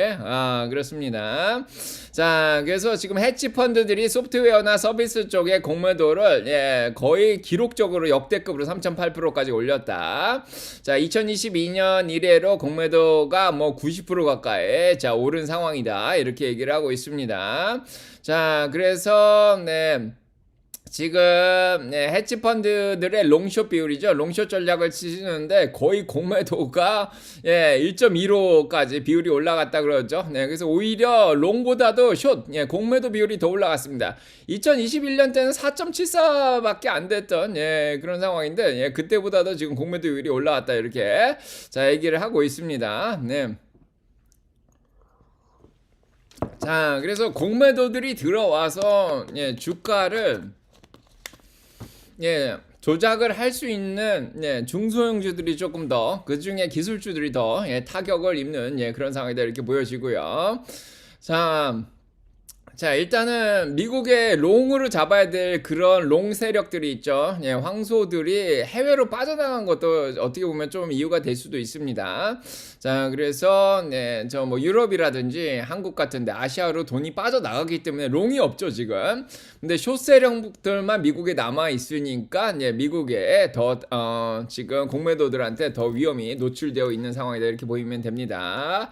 그렇습니다. 자, 그래서 지금 헤지펀드들이 소프트웨어나 서비스 쪽의 공매도를 거의 기록적으로 역대급으로 3.8%까지 올렸다. 자, 2022년 이래로 공매도가 뭐 90% 가까이 오른 상황이다 이렇게 얘기를 하고 있습니다. 자, 그래서 지금 헤지펀드들의 롱숏 비율이죠. 롱숏 전략을 치시는데 거의 공매도가 1.15까지 비율이 올라갔다 그러죠. 그래서 오히려 롱보다도 숏 공매도 비율이 더 올라갔습니다. 2021년 때는 4.74밖에 안 됐던 그런 상황인데 그때보다도 지금 공매도 비율이 올라왔다 이렇게 얘기를 하고 있습니다. 자, 그래서 공매도들이 들어와서 주가를 조작을 할 수 있는 중소형주들이 조금 더 그중에 기술주들이 더 타격을 입는 그런 상황이다 이렇게 보여지고요. 자, 일단은 미국의 롱으로 잡아야 될 그런 롱 세력들이 있죠. 황소들이 해외로 빠져나간 것도 어떻게 보면 좀 이유가 될 수도 있습니다. 자, 그래서 저 뭐 유럽이라든지 한국 같은데 아시아로 돈이 빠져나가기 때문에 롱이 없죠 지금. 근데 숏 세력들만 미국에 남아 있으니까 미국에 더 지금 공매도들한테 더 위험이 노출되어 있는 상황이다 이렇게 보이면 됩니다.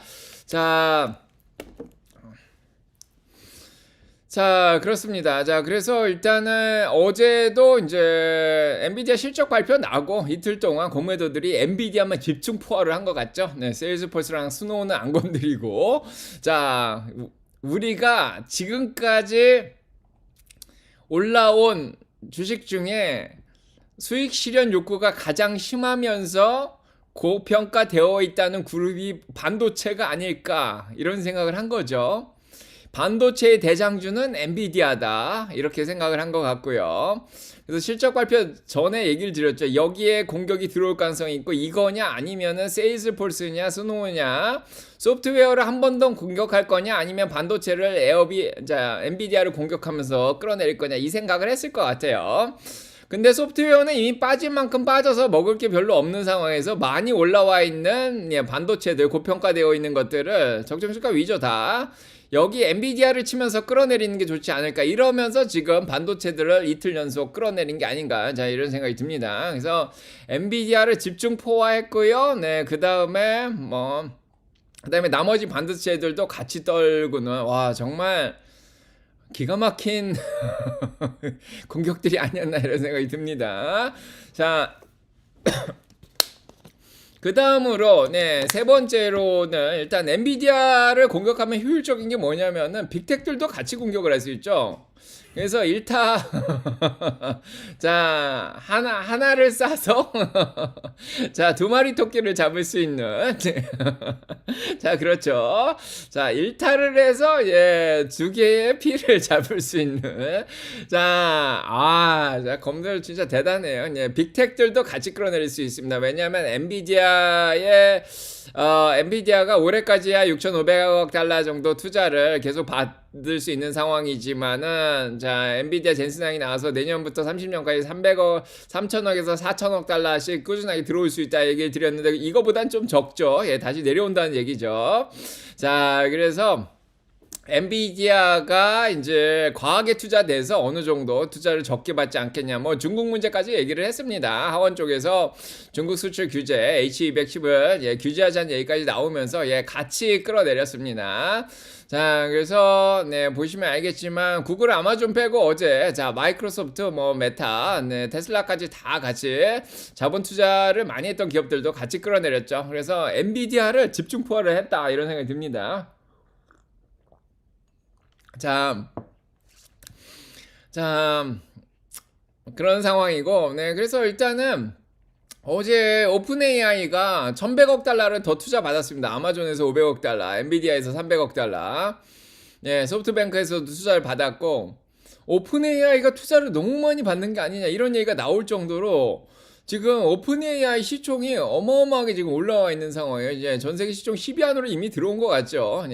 자, 그렇습니다. 자, 그래서 일단은 어제도 이제 엔비디아 실적 발표 나고 이틀 동안 공매도들이 엔비디아만 집중 포화를 한 것 같죠? 네, 세일즈포스랑 스노우는 안 건드리고. 자, 우리가 지금까지 올라온 주식 중에 수익 실현 욕구가 가장 심하면서 고평가되어 있다는 그룹이 반도체가 아닐까 이런 생각을 한 거죠. 반도체의 대장주는 엔비디아다 이렇게 생각을 한 것 같고요. 그래서 실적 발표 전에 얘기를 드렸죠. 여기에 공격이 들어올 가능성이 있고 이거냐 아니면은 세일즈폴스냐 스노우냐 소프트웨어를 한 번 더 공격할 거냐 아니면 반도체를 엔비디아를 공격하면서 끌어내릴 거냐 이 생각을 했을 것 같아요. 근데 소프트웨어는 이미 빠진 만큼 빠져서 먹을 게 별로 없는 상황에서 많이 올라와 있는 반도체들 고평가되어 있는 것들을 적정주가 위저다 여기 엔비디아를 치면서 끌어내리는 게 좋지 않을까 이러면서 지금 반도체들을 이틀 연속 끌어내린 게 아닌가 자 이런 생각이 듭니다. 그래서 엔비디아를 집중 포화했고요. 네, 그다음에 나머지 반도체들도 같이 떨구는 와 정말 기가 막힌 공격들이 아니었나 이런 생각이 듭니다. 자, 그 다음으로 세 번째로는 일단 엔비디아를 공격하면 효율적인 게 뭐냐면은 빅텍들도 같이 공격을 할 수 있죠. 그래서 1타 자 하나를 쏴서 자 2마리 토끼를 잡을 수 있는 자 그렇죠. 자 1타를 해서 2개의 피를 잡을 수 있는 자 검들 진짜 대단해요. 빅텍들도 같이 끌어내릴 수 있습니다. 왜냐하면 엔비디아가 올해까지야 6,500억 달러 정도 투자를 계속 받을 수 있는 상황이지만은 자 엔비디아 젠슨항이 나와서 내년부터 30년까지 3천억에서 4천억 달러씩 꾸준하게 들어올 수 있다 얘기를 드렸는데 이거보단 좀 적죠. 다시 내려온다는 얘기죠. 자 그래서 엔비디아가 이제 과하게 투자돼서 어느 정도 투자를 적게 받지 않겠냐 중국 문제까지 얘기를 했습니다. 하원 쪽에서 중국 수출 규제 H210을 규제하자는 얘기까지 나오면서 같이 끌어내렸습니다. 자 그래서 보시면 알겠지만 구글 아마존 빼고 어제 마이크로소프트 메타 테슬라까지 다 같이 자본 투자를 많이 했던 기업들도 같이 끌어내렸죠. 그래서 엔비디아를 집중 포화를 했다 이런 생각이 듭니다. 자, 그런 상황이고, 그래서 일단은 어제 오픈 AI가 1100억 달러를 더 투자 받았습니다. 아마존에서 500억 달러, 엔비디아에서 300억 달러, 소프트뱅크에서도 투자를 받았고, 오픈 AI가 투자를 너무 많이 받는 게 아니냐, 이런 얘기가 나올 정도로 지금 오픈 AI 시총이 어마어마하게 지금 올라와 있는 상황이에요. 이제 전 세계 시총 10위 안으로 이미 들어온 것 같죠.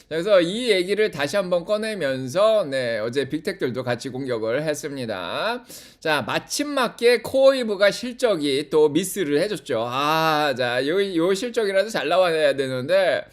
그래서 이 얘기를 다시 한번 꺼내면서 어제 빅텍들도 같이 공격을 했습니다. 자, 마침 맞게 코어이브가 실적이 또 미스를 해줬죠. 요 실적이라도 잘 나와야 되는데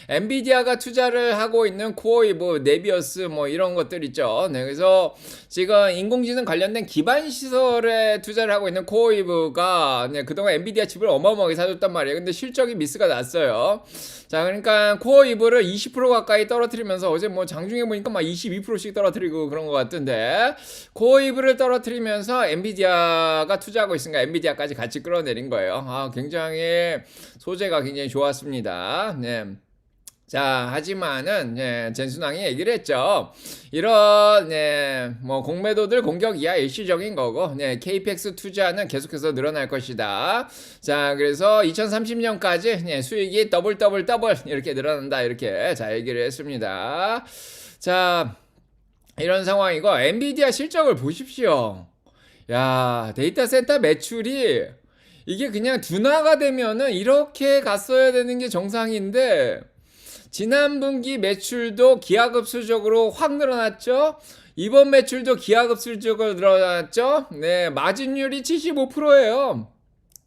엔비디아가 투자를 하고 있는 코어이브, 네비어스 이런 것들 있죠. 그래서 지금 인공지능 관련된 기반 시설에 투자를 하고 있는 코어이브가 그동안 엔비디아 칩을 어마어마하게 사줬단 말이에요. 근데 실적이 미스가 났어요. 자, 그러니까 코어이브를 20% 가까이 떨어뜨리면서 어제 장중에 보니까 22%씩 떨어뜨리고 그런 것 같은데 코어이브를 떨어뜨리면서 엔비디아가 투자하고 있으니까 엔비디아까지 같이 끌어내린 거예요. 굉장히 소재가 굉장히 좋았습니다. 자, 하지만은, 젠순왕이 얘기를 했죠. 이런, 공매도들 공격이야 일시적인 거고, KPX 투자는 계속해서 늘어날 것이다. 자, 그래서 2030년까지, 수익이 더블, 이렇게 늘어난다. 이렇게, 얘기를 했습니다. 자, 이런 상황이고, 엔비디아 실적을 보십시오. 야, 데이터 센터 매출이, 이게 그냥 둔화가 되면은 이렇게 갔어야 되는 게 정상인데, 지난 분기 매출도 기하급수적으로 확 늘어났죠. 이번 매출도 기하급수적으로 늘어났죠. 마진율이 75%예요.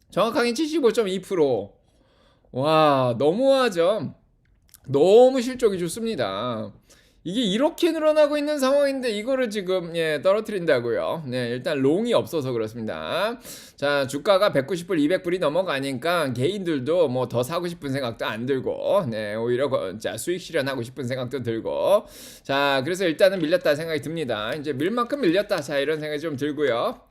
정확하게 75.2%. 와, 너무하죠. 너무 실적이 좋습니다. 이게 이렇게 늘어나고 있는 상황인데 이거를 지금 떨어뜨린다고요. 네, 일단 롱이 없어서 그렇습니다. 자, 주가가 190불, 200불이 넘어가니까 개인들도 뭐 더 사고 싶은 생각도 안 들고, 네, 오히려 자, 수익 실현하고 싶은 생각도 들고, 자, 그래서 일단은 밀렸다 생각이 듭니다. 이제 밀 만큼 밀렸다. 자, 이런 생각이 좀 들고요.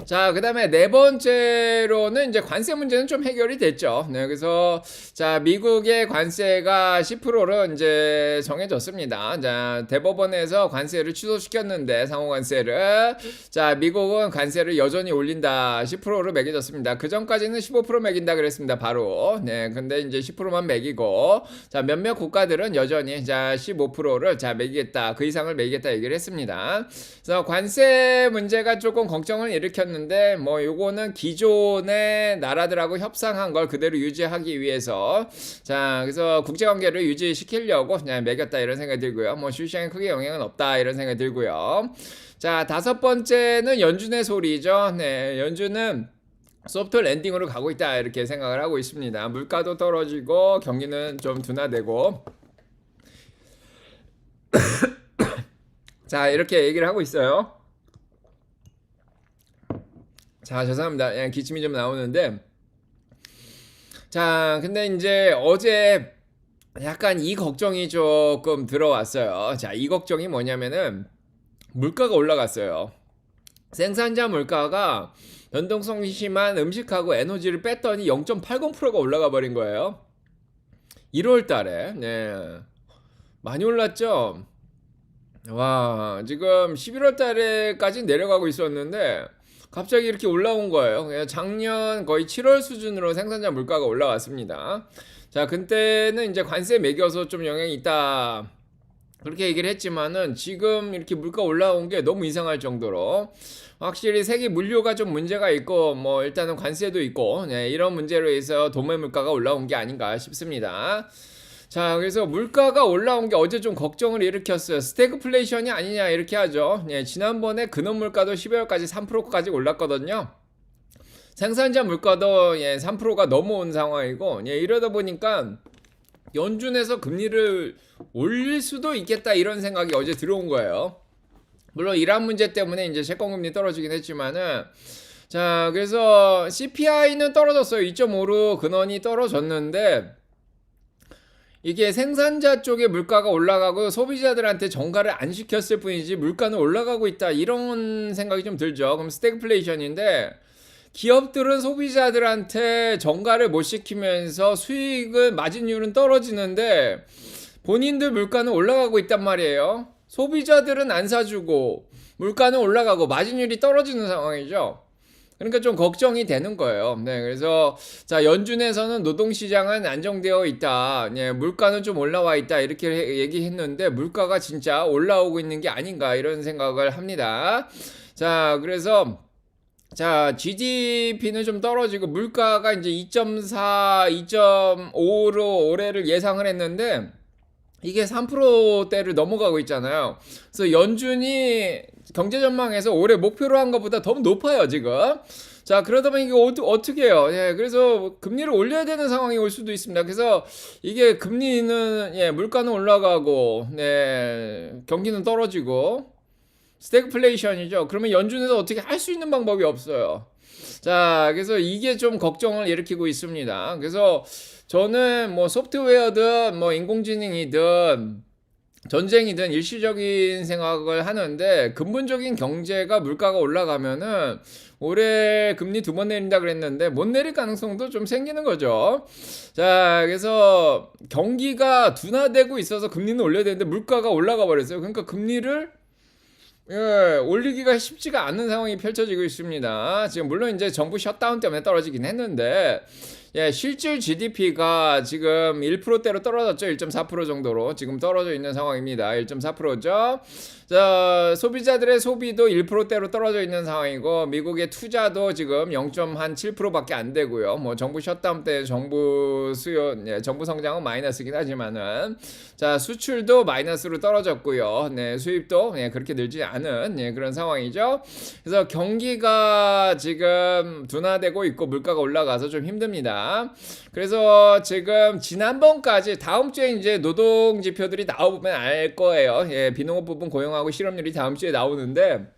자, 그 다음에 네 번째로는 이제 관세 문제는 좀 해결이 됐죠. 네, 그래서, 자, 미국의 관세가 10%로 이제 정해졌습니다. 자, 대법원에서 관세를 취소시켰는데, 상호관세를. 자, 미국은 관세를 여전히 올린다. 10%로 매겨졌습니다. 그 전까지는 15% 매긴다 그랬습니다. 바로. 네, 근데 이제 10%만 매기고, 자, 몇몇 국가들은 여전히, 자, 15%를, 자, 매기겠다. 그 이상을 매기겠다 얘기를 했습니다. 그래서 관세 문제가 조금 걱정을 일으켰는데 뭐 요거는 기존의 나라들하고 협상한 걸 그대로 유지하기 위해서 자 그래서 국제관계를 유지시키려고 그냥 매겼다 이런 생각이 들고요. 뭐 시장에 크게 영향은 없다 이런 생각이 들고요. 자 다섯 번째는 연준의 소리죠. 네 연준은 소프트 랜딩으로 가고 있다 이렇게 생각을 하고 있습니다. 물가도 떨어지고 경기는 좀 둔화되고 자 이렇게 얘기를 하고 있어요. 자 죄송합니다. 예, 기침이 좀 나오는데 자 근데 이제 어제 약간 이 걱정이 조금 들어왔어요. 자 이 걱정이 뭐냐면은 물가가 올라갔어요. 생산자 물가가 변동성이 심한 음식하고 에너지를 뺐더니 0.80%가 올라가 버린 거예요. 1월 달에 네 많이 올랐죠. 와 지금 11월 달에까지 내려가고 있었는데 갑자기 이렇게 올라온 거예요. 작년 거의 7월 수준으로 생산자 물가가 올라왔습니다. 자 그때는 이제 관세 매겨서 좀 영향이 있다 그렇게 얘기를 했지만은 지금 이렇게 물가 올라온 게 너무 이상할 정도로 확실히 세계 물류가 좀 문제가 있고 뭐 일단은 관세도 있고 네, 이런 문제로 해서 도매 물가가 올라온 게 아닌가 싶습니다. 자 그래서 물가가 올라온 게 어제 좀 걱정을 일으켰어요. 스태그플레이션이 아니냐 이렇게 하죠. 예, 지난번에 근원 물가도 12월까지 3%까지 올랐거든요. 생산자 물가도 3%가 넘어온 상황이고 이러다 보니까 연준에서 금리를 올릴 수도 있겠다 이런 생각이 어제 들어온 거예요. 물론 이란 문제 때문에 이제 채권금리 떨어지긴 했지만은 자 그래서 CPI는 떨어졌어요. 2.5로 근원이 떨어졌는데 이게 생산자 쪽에 물가가 올라가고 소비자들한테 정가를 안 시켰을 뿐이지 물가는 올라가고 있다 이런 생각이 좀 들죠. 그럼 스태그플레이션인데 기업들은 소비자들한테 정가를 못 시키면서 수익은 마진율은 떨어지는데 본인들 물가는 올라가고 있단 말이에요. 소비자들은 안 사주고 물가는 올라가고 마진율이 떨어지는 상황이죠. 그러니까 좀 걱정이 되는 거예요. 네, 그래서 자 연준에서는 노동시장은 안정되어 있다. 네, 물가는 좀 올라와 있다. 이렇게 얘기했는데 물가가 진짜 올라오고 있는 게 아닌가 이런 생각을 합니다. 자, 그래서 자, GDP는 좀 떨어지고 물가가 이제 2.4, 2.5로 올해를 예상을 했는데 이게 3%대를 넘어가고 있잖아요. 그래서 연준이 경제 전망에서 올해 목표로 한 것보다 더 높아요, 지금. 자, 그러다 보니 이게 어떻게 해요? 예, 그래서 금리를 올려야 되는 상황이 올 수도 있습니다. 그래서 이게 금리는, 물가는 올라가고, 경기는 떨어지고, 스태그플레이션이죠. 그러면 연준에서 어떻게 할 수 있는 방법이 없어요. 자, 그래서 이게 좀 걱정을 일으키고 있습니다. 그래서 저는 뭐 소프트웨어든 뭐 인공지능이든 전쟁이든 일시적인 생각을 하는데 근본적인 경제가 물가가 올라가면은 올해 금리 2번 내린다 그랬는데 못 내릴 가능성도 좀 생기는 거죠. 자, 그래서 경기가 둔화되고 있어서 금리는 올려야 되는데 물가가 올라가 버렸어요. 그러니까 금리를 올리기가 쉽지가 않은 상황이 펼쳐지고 있습니다. 지금 물론 이제 정부 셧다운 때문에 떨어지긴 했는데 실질 GDP가 지금 1%대로 떨어졌죠. 1.4% 정도로 지금 떨어져 있는 상황입니다. 1.4%죠. 자, 소비자들의 소비도 1%대로 떨어져 있는 상황이고 미국의 투자도 지금 0.7%밖에 안 되고요. 뭐 정부 셧다운 때 정부 수요, 정부 성장은 마이너스긴 하지만은 자, 수출도 마이너스로 떨어졌고요. 수입도 그렇게 늘지 않은 그런 상황이죠. 그래서 경기가 지금 둔화되고 있고 물가가 올라가서 좀 힘듭니다. 있습니다. 그래서 지금 지난번까지 다음 주에 이제 노동 지표들이 나오면 알 거예요. 예, 비농업 부분 고용하고 실업률이 다음 주에 나오는데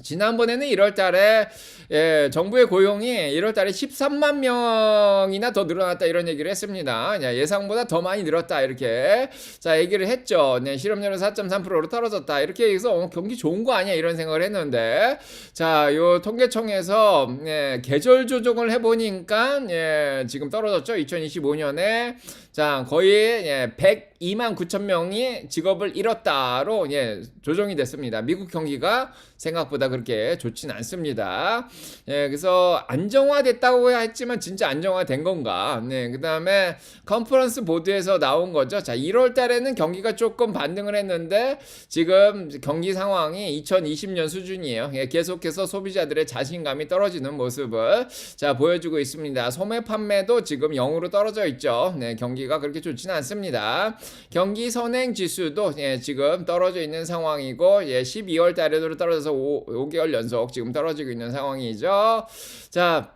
지난번에는 1월 달에 예, 정부의 고용이 1월 달에 13만 명이나 더 늘어났다 이런 얘기를 했습니다. 예상보다 더 많이 늘었다 이렇게 자 얘기를 했죠. 네, 실업률은 4.3%로 떨어졌다 이렇게 해서 경기 좋은 거 아니야 이런 생각을 했는데 자, 요 통계청에서 예, 계절 조정을 해보니까 예, 지금 떨어졌죠. 2025년에 자 거의 예, 102만 9천 명이 직업을 잃었다로 예, 조정이 됐습니다. 미국 경기가 생각보다 그렇게 좋진 않습니다. 예, 그래서 안정화됐다고 했지만 진짜 안정화된 건가? 네, 그 다음에 컨퍼런스 보드에서 나온 거죠. 자, 1월 달에는 경기가 조금 반등을 했는데 지금 경기 상황이 2020년 수준이에요. 예, 계속해서 소비자들의 자신감이 떨어지는 모습을 자 보여주고 있습니다. 소매 판매도 지금 0으로 떨어져 있죠. 네, 경기가 그렇게 좋지는 않습니다. 경기 선행 지수도 예, 지금 떨어져 있는 상황이고 예, 12월 달에도 떨어져서 5개월 연속 지금 떨어지고 있는 상황이죠. 자,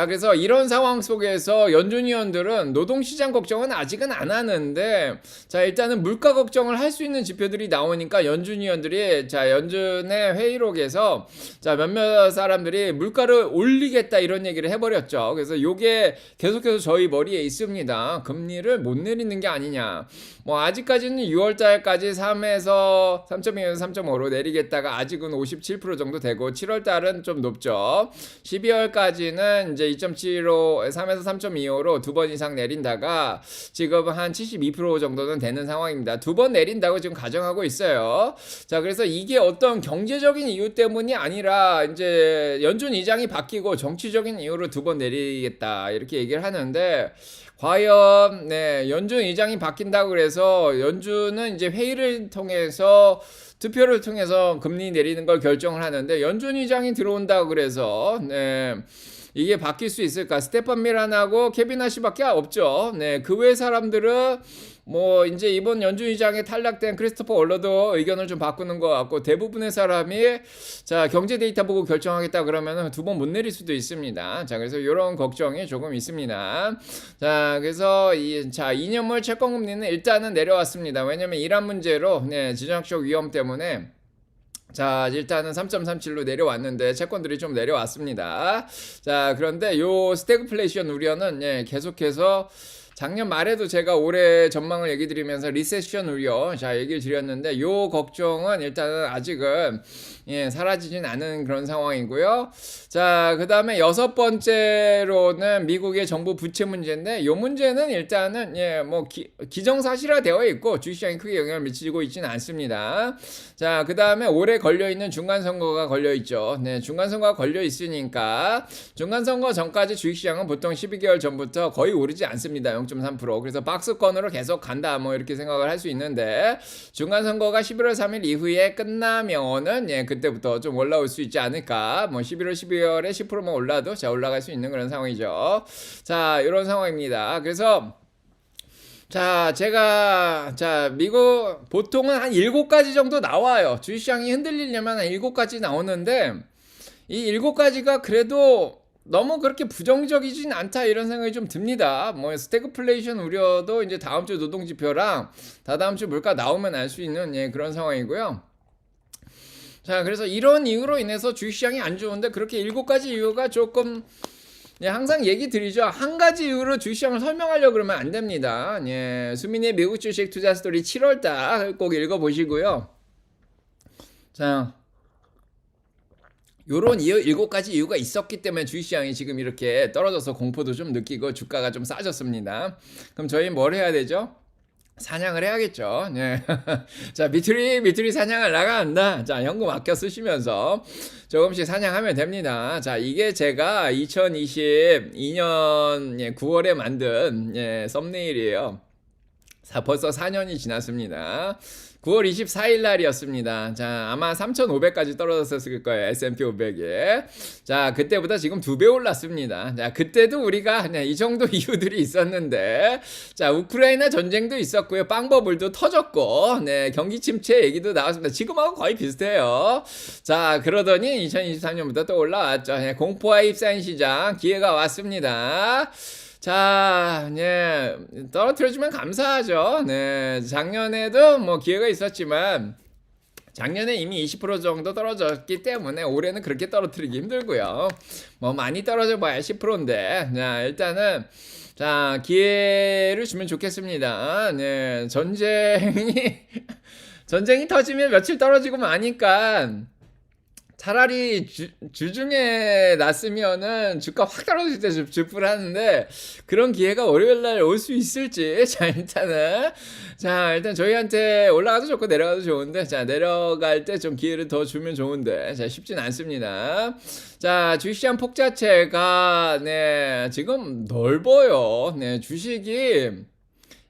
그래서 이런 상황 속에서 연준 위원들은 노동시장 걱정은 아직은 안 하는데, 자, 일단은 물가 걱정을 할 수 있는 지표들이 나오니까 연준 위원들이, 자, 연준의 회의록에서, 자, 몇몇 사람들이 물가를 올리겠다 이런 얘기를 해버렸죠. 그래서 요게 계속해서 저희 머리에 있습니다. 금리를 못 내리는 게 아니냐. 뭐, 아직까지는 6월달까지 3에서 3.2에서 3.5로 내리겠다가 아직은 57% 정도 되고, 7월달은 좀 높죠. 12월까지는 이제 2.75, 3에서 3.25로 두 번 이상 내린다가 지금 한 72% 정도는 되는 상황입니다. 두 번 내린다고 지금 가정하고 있어요. 자, 그래서 이게 어떤 경제적인 이유 때문이 아니라 이제 연준 의장이 바뀌고 정치적인 이유로 두 번 내리겠다 이렇게 얘기를 하는데 과연 네, 연준 의장이 바뀐다고 그래서 연준은 이제 회의를 통해서 투표를 통해서 금리 내리는 걸 결정을 하는데 연준 의장이 들어온다고 그래서 네. 이게 바뀔 수 있을까? 스테판 밀란하고 케빈 하시밖에 없죠. 네, 그 외 사람들은 뭐 이제 이번 연준 의장에 탈락된 크리스토퍼 월러도 의견을 좀 바꾸는 것 같고 대부분의 사람이 자 경제 데이터 보고 결정하겠다 그러면은 두 번 못 내릴 수도 있습니다. 자 그래서 이런 걱정이 조금 있습니다. 자 그래서 2년물 채권금리는 일단은 내려왔습니다. 왜냐면 이란 문제로 네, 지정학적 위험 때문에. 자, 일단은 3.37로 내려왔는데 채권들이 좀 내려왔습니다. 자, 그런데 요 스태그플레이션 우려는 예, 계속해서 작년 말에도 제가 올해 전망을 얘기 드리면서 리세션 우려 자 얘기를 드렸는데 요 걱정은 일단은 아직은 예, 사라지진 않은 그런 상황이고요. 자, 그 다음에 6번째로는 미국의 정부 부채 문제인데 요 문제는 일단은 예, 뭐 기정사실화 되어 있고 주식시장에 크게 영향을 미치고 있지는 않습니다. 자, 그 다음에 올해 걸려있는 중간선거가 걸려있죠. 네, 중간선거가 걸려있으니까 중간선거 전까지 주식시장은 보통 12개월 전부터 거의 오르지 않습니다. 0.3%. 그래서 박스권으로 계속 간다 뭐 이렇게 생각을 할 수 있는데 중간선거가 11월 3일 이후에 끝나면은 예, 그때부터 좀 올라올 수 있지 않을까. 뭐 11월 12월에 10%만 올라도 자 올라갈 수 있는 그런 상황이죠. 자, 이런 상황입니다. 그래서 자, 미국 보통은 한 7가지 정도 나와요. 주식시장이 흔들리려면 한 7가지 나오는데 이 7가지가 그래도 너무 그렇게 부정적이진 않다 이런 생각이 좀 듭니다. 뭐 스태그플레이션 우려도 이제 다음 주 노동지표랑 다다음 주 물가 나오면 알 수 있는 예, 그런 상황이고요. 자, 그래서 이런 이유로 인해서 주식시장이 안 좋은데 그렇게 7가지 이유가 조금 예, 항상 얘기 드리죠. 한 가지 이유로 주식시장을 설명하려고 그러면 안 됩니다. 예, 수민의 미국 주식 투자 스토리 7월달 꼭 읽어보시고요. 자, 요런 7가지 이유가 있었기 때문에 주식시장이 지금 이렇게 떨어져서 공포도 좀 느끼고 주가가 좀 싸졌습니다. 그럼 저희는 뭘 해야 되죠? 사냥을 해야겠죠. 네. 자, 미투리 사냥을 나간다. 자, 현금 아껴 쓰시면서 조금씩 사냥하면 됩니다. 자, 이게 제가 2022년 9월에 만든 썸네일이에요. 벌써 4년이 지났습니다. 9월 24일 날이었습니다. 자, 아마 3,500까지 떨어졌을 거예요. S&P 500이. 자, 그때보다 지금 2배 올랐습니다. 자, 그때도 우리가 이 정도 이유들이 있었는데, 자, 우크라이나 전쟁도 있었고요. 빵버블도 터졌고, 네, 경기 침체 얘기도 나왔습니다. 지금하고 거의 비슷해요. 자, 그러더니 2023년부터 또 올라왔죠. 네, 공포와 휩싸인 시장 기회가 왔습니다. 자, 네, 떨어뜨려주면 감사하죠. 네, 작년에도 뭐 기회가 있었지만, 작년에 이미 20% 정도 떨어졌기 때문에 올해는 그렇게 떨어뜨리기 힘들고요. 뭐 많이 떨어져 봐야 10%인데, 자, 일단은, 자, 기회를 주면 좋겠습니다. 네, 전쟁이 터지면 며칠 떨어지고 마니까, 차라리 주중에 났으면은 주가 확 떨어질 때 주풀 하는데 그런 기회가 월요일날 올 수 있을지. 자, 일단 저희한테 올라가도 좋고 내려가도 좋은데, 자, 내려갈 때 좀 기회를 더 주면 좋은데, 자, 쉽진 않습니다. 자, 주식시장 폭 자체가 네, 지금 넓어요. 네, 주식이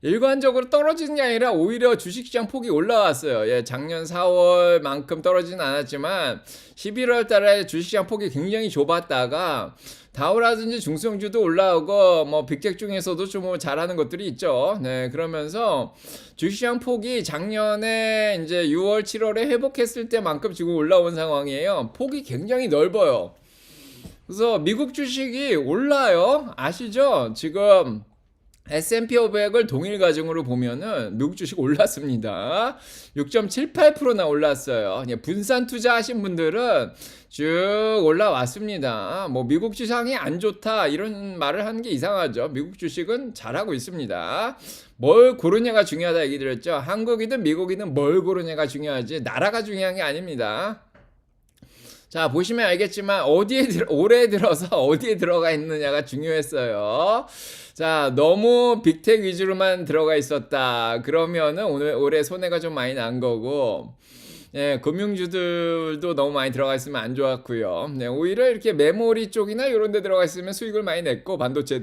일관적으로 떨어지는 게 아니라 오히려 주식시장 폭이 올라왔어요. 예, 작년 4월만큼 떨어지진 않았지만 11월 달에 주식시장 폭이 굉장히 좁았다가 다우라든지 중소형주도 올라오고 뭐 빅텍 중에서도 좀 잘하는 것들이 있죠. 네, 그러면서 주식시장 폭이 작년에 이제 6월, 7월에 회복했을 때만큼 지금 올라온 상황이에요. 폭이 굉장히 넓어요. 그래서 미국 주식이 올라요. 아시죠? 지금 S&P 500을 동일 가정으로 보면은 미국 주식 올랐습니다. 6.78%나 올랐어요. 분산 투자하신 분들은 쭉 올라왔습니다. 뭐 미국 시장이 안 좋다 이런 말을 하는 게 이상하죠. 미국 주식은 잘하고 있습니다. 뭘 고르냐가 중요하다 얘기 드렸죠. 한국이든 미국이든 뭘 고르냐가 중요하지 나라가 중요한 게 아닙니다. 자, 보시면 알겠지만 올해 들어서 어디에 들어가 있느냐가 중요했어요. 자, 너무 빅텍 위주로만 들어가 있었다. 그러면은 올해 손해가 좀 많이 난 거고, 예, 금융주들도 너무 많이 들어가 있으면 안 좋았고요. 네, 오히려 이렇게 메모리 쪽이나 이런 데 들어가 있으면 수익을 많이 냈고, 반도체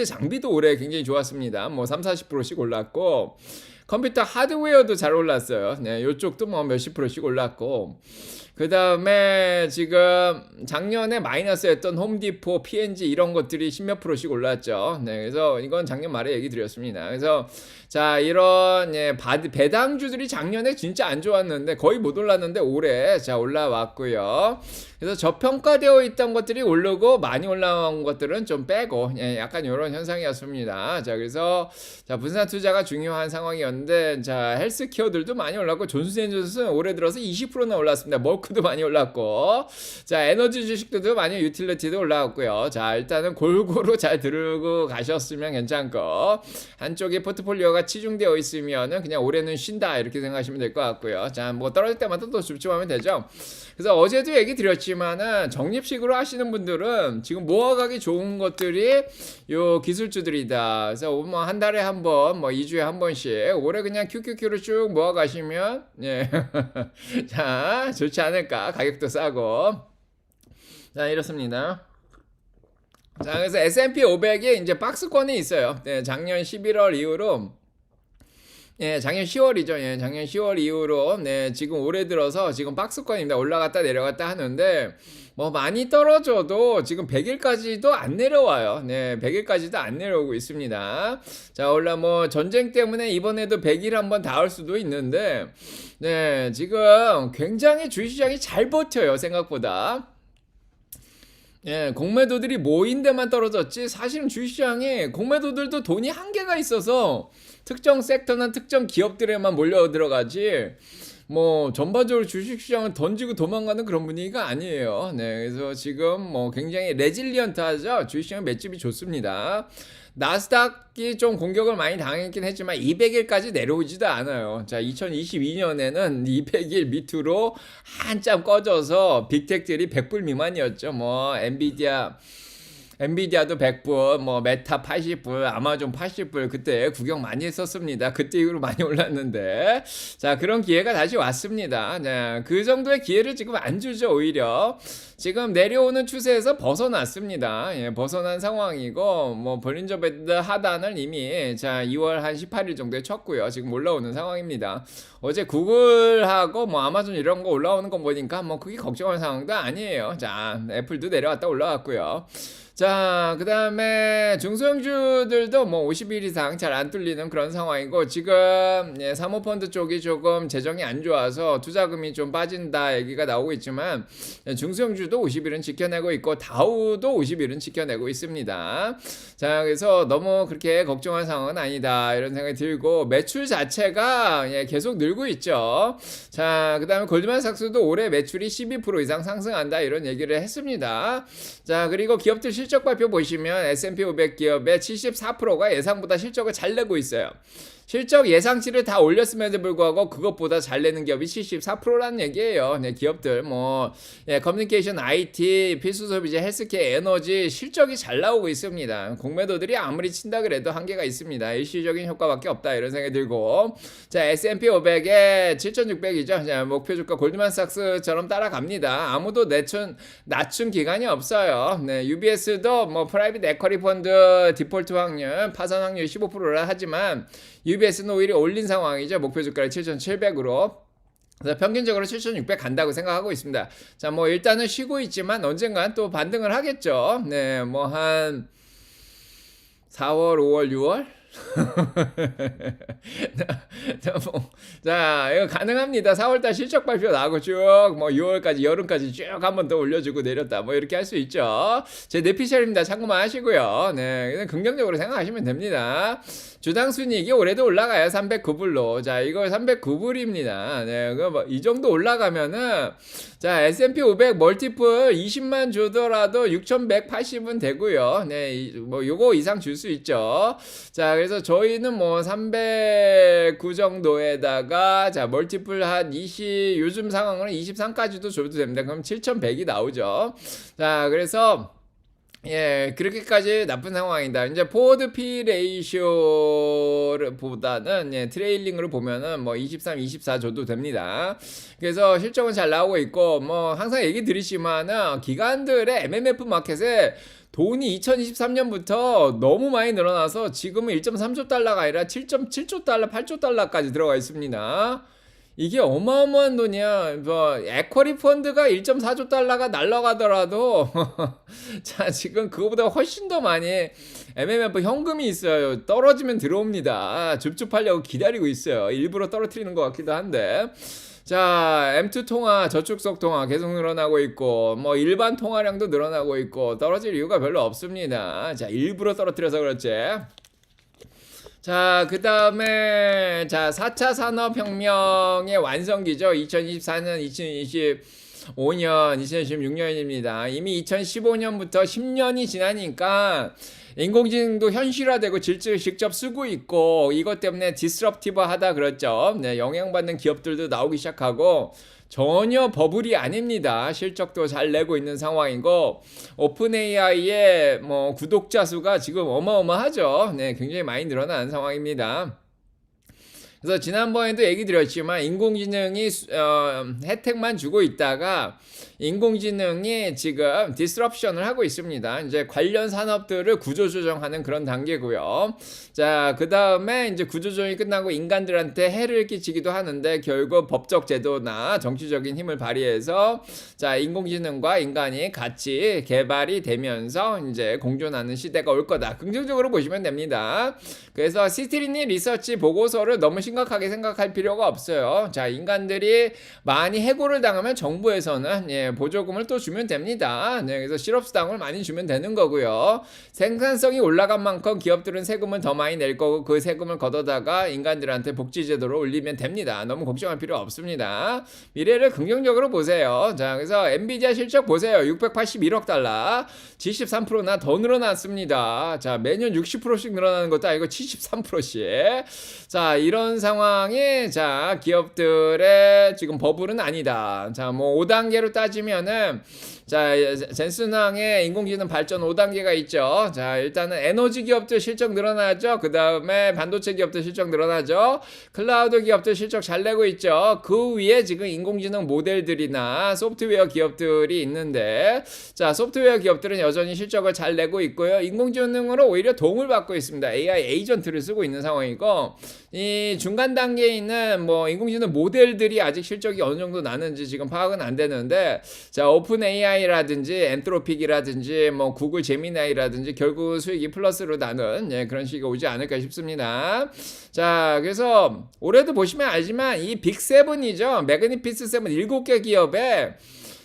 장비도 올해 굉장히 좋았습니다. 뭐 30-40%씩 올랐고, 컴퓨터 하드웨어도 잘 올랐어요. 네, 요쪽도 뭐 몇십 %씩 올랐고, 그 다음에 지금 작년에 마이너스였던 홈디포, P&G 이런 것들이 10몇 %씩 올랐죠. 네, 그래서 이건 작년 말에 얘기 드렸습니다. 그래서 자, 이런 배당주들이 작년에 진짜 안 좋았는데 거의 못 올랐는데 올해 자 올라왔고요. 그래서 저평가되어 있던 것들이 오르고 많이 올라온 것들은 좀 빼고 약간 이런 현상이었습니다. 자, 그래서 자, 분산 투자가 중요한 상황이었는데 자, 헬스케어들도 많이 올랐고 존슨앤존슨 올해 들어서 20%나 올랐습니다. 멀크도 많이 올랐고 자, 에너지 주식들도 많이 유틸리티도 올라왔고요. 자, 일단은 골고루 잘 들고 가셨으면 괜찮고 한쪽에 포트폴리오가 치중되어 있으면은 그냥 올해는 쉰다 이렇게 생각하시면 될 것 같고요. 자, 뭐 떨어질 때마다 또 집중하면 되죠. 그래서 어제도 얘기 드렸지만은 적립식으로 하시는 분들은 지금 모아가기 좋은 것들이 요 기술주들이다. 그래서 뭐 한 달에 한 번, 뭐 2주에 한 번씩 올해 그냥 QQQ로 쭉 모아가시면 예. 자, 좋지 않을까. 가격도 싸고. 자, 이렇습니다. 자, 그래서 S&P 500이 이제 박스권에 있어요. 네, 작년 11월 이후로 예, 작년 10월이죠. 예, 작년 10월 이후로 네, 지금 올해 들어서 지금 박스권입니다. 올라갔다 내려갔다 하는데 뭐 많이 떨어져도 지금 100일까지도 안 내려와요. 네, 100일까지도 안 내려오고 있습니다. 자, 올라 뭐 전쟁 때문에 이번에도 100일 한번 닿을 수도 있는데 네, 지금 굉장히 주식시장이 잘 버텨요. 생각보다. 예, 공매도들이 모인 데만 떨어졌지 사실은 주식시장에 공매도들도 돈이 한계가 있어서 특정 섹터나 특정 기업들에만 몰려 들어가지 뭐 전반적으로 주식시장을 던지고 도망가는 그런 분위기가 아니에요. 네, 그래서 지금 뭐 굉장히 레질리언트하죠. 주식시장 맷집이 좋습니다. 나스닥이 좀 공격을 많이 당했긴 했지만 200일까지 내려오지도 않아요. 자, 2022년에는 200일 밑으로 한참 꺼져서 빅텍들이 100불 미만이었죠. 뭐 엔비디아 엔비디아도 100불, 뭐 메타 80불, 아마존 80불 그때 구경 많이 했었습니다. 그때 이후로 많이 올랐는데 자 그런 기회가 다시 왔습니다. 네, 그 정도의 기회를 지금 안 주죠. 오히려 지금 내려오는 추세에서 벗어났습니다. 예, 벗어난 상황이고 뭐 볼린저 밴드 하단을 이미 자 2월 한 18일 정도에 쳤고요. 지금 올라오는 상황입니다. 어제 구글하고 뭐 아마존 이런 거 올라오는 거 보니까 뭐 그게 걱정할 상황도 아니에요. 자 애플도 내려왔다 올라왔고요. 자, 그 다음에 중소형주들도 뭐 50일 이상 잘 안 뚫리는 그런 상황이고, 지금, 예, 사모펀드 쪽이 조금 재정이 안 좋아서 투자금이 좀 빠진다 얘기가 나오고 있지만, 예, 중소형주도 50일은 지켜내고 있고, 다우도 50일은 지켜내고 있습니다. 자, 그래서 너무 그렇게 걱정할 상황은 아니다. 이런 생각이 들고, 매출 자체가, 예, 계속 늘고 있죠. 자, 그 다음에 골드만삭스도 올해 매출이 12% 이상 상승한다. 이런 얘기를 했습니다. 자, 그리고 기업들 실적 발표 보시면 S&P 500 기업의 74%가 예상보다 실적을 잘 내고 있어요. 실적 예상치를 다 올렸음에도 불구하고 그것보다 잘 내는 기업이 74%라는 얘기예요. 네, 기업들 뭐 예, 커뮤니케이션, IT, 필수소비재, 헬스케어, 에너지 실적이 잘 나오고 있습니다. 공매도들이 아무리 친다 그래도 한계가 있습니다. 일시적인 효과밖에 없다 이런 생각이 들고 자 S&P 500에 7,600이죠. 자, 목표 주가 골드만삭스처럼 따라갑니다. 아무도 낮춘 기간이 없어요. 네, UBS도 뭐 프라이빗 에쿼리 펀드 디폴트 확률, 파산 확률 15%라 하지만 UBS는 오히려 올린 상황이죠. 목표 주가를 7,700으로. 그래서 평균적으로 7,600 간다고 생각하고 있습니다. 자, 뭐 일단은 쉬고 있지만 언젠간 또 반등을 하겠죠. 네, 뭐 한 4월, 5월, 6월? 자, 이거 가능합니다. 4월달 실적 발표 나고 쭉, 뭐 6월까지, 여름까지 쭉 한 번 더 올려주고 내렸다. 뭐 이렇게 할 수 있죠. 제 내피셜입니다. 참고만 하시고요. 네, 그냥 긍정적으로 생각하시면 됩니다. 주당 순이익이 올해도 올라가요. 309불로. 자, 이거 309불입니다. 네, 이 정도 올라가면은, 자, S&P 500 멀티플 20만 주더라도 6,180은 되고요. 네, 뭐 요거 이상 줄 수 있죠. 자, 그래서 저희는 뭐 309 정도에다가 자, 멀티플 한 20, 요즘 상황은 23까지도 줘도 됩니다. 그럼 7,100이 나오죠. 자, 그래서 예, 그렇게까지 나쁜 상황이다. 이제 포워드 P 레이쇼를 보다는 예, 트레일링으로 보면은 뭐 23, 24 줘도 됩니다. 그래서 실적은 잘 나오고 있고 뭐 항상 얘기 드리지만은 기관들의 MMF 마켓에 돈이 2023년부터 너무 많이 늘어나서 지금은 1.3조 달러가 아니라 7.7조 달러, 8조 달러까지 들어가 있습니다. 이게 어마어마한 돈이야. 뭐 에쿼리 펀드가 1.4조 달러가 날라가더라도 자 지금 그거보다 훨씬 더 많이 MMF 현금이 있어요. 떨어지면 들어옵니다. 줍줍하려고 기다리고 있어요. 일부러 떨어뜨리는 것 같기도 한데 자 M2 통화, 저축성 통화 계속 늘어나고 있고 뭐 일반 통화량도 늘어나고 있고 떨어질 이유가 별로 없습니다. 자 일부러 떨어뜨려서 그렇지. 자, 그 다음에, 자, 4차 산업혁명의 완성기죠. 2024년, 2025년, 2026년입니다. 이미 2015년부터 10년이 지나니까 인공지능도 현실화되고 직접 쓰고 있고 이것 때문에 디스럽티브하다 그랬죠. 네, 영향받는 기업들도 나오기 시작하고 전혀 버블이 아닙니다. 실적도 잘 내고 있는 상황이고 오픈 AI의 뭐 구독자 수가 지금 어마어마하죠. 네, 굉장히 많이 늘어난 상황입니다. 그래서 지난번에도 얘기 드렸지만 인공지능이 혜택만 주고 있다가 인공지능이 지금 디스럽션을 하고 있습니다. 이제 관련 산업들을 구조조정하는 그런 단계고요. 자, 그 다음에 이제 구조조정이 끝나고 인간들한테 해를 끼치기도 하는데 결국 법적 제도나 정치적인 힘을 발휘해서 자, 인공지능과 인간이 같이 개발이 되면서 이제 공존하는 시대가 올 거다. 긍정적으로 보시면 됩니다. 그래서 시트리니 리서치 보고서를 너무 심각하게 생각할 필요가 없어요. 자, 인간들이 많이 해고를 당하면 정부에서는 예, 보조금을 또 주면 됩니다. 네, 그래서 실업수당을 많이 주면 되는 거고요. 생산성이 올라간 만큼 기업들은 세금을 더 많이 낼 거고 그 세금을 걷어다가 인간들한테 복지제도를 올리면 됩니다. 너무 걱정할 필요 없습니다. 미래를 긍정적으로 보세요. 자, 그래서 엔비디아 실적 보세요. 681억 달러, 73%나 더 늘어났습니다. 자, 매년 60%씩 늘어나는 것도 아니고 73%씩. 자, 이런 상황에 자, 기업들의 지금 버블은 아니다. 자, 뭐 5단계로 따지면은 자, 젠슨왕의 인공지능 발전 5단계가 있죠. 자, 일단은 에너지 기업들 실적 늘어나죠. 그 다음에 반도체 기업들 실적 늘어나죠. 클라우드 기업들 실적 잘 내고 있죠. 그 위에 지금 인공지능 모델들이나 소프트웨어 기업들이 있는데, 자, 소프트웨어 기업들은 여전히 실적을 잘 내고 있고요. 인공지능으로 오히려 도움을 받고 있습니다. AI 에이전트를 쓰고 있는 상황이고, 이 중간 단계에 있는 뭐 인공지능 모델들이 아직 실적이 어느 정도 나는지 지금 파악은 안 되는데, 자, 오픈 AI라든지 엔트로픽이라든지 뭐 구글 제미나이라든지 결국 수익이 플러스로 나는 그런 시기가 오지 않을까 싶습니다. 자, 그래서 올해도 보시면 알지만 이 빅7이죠. 매그니피스 7 7개 기업에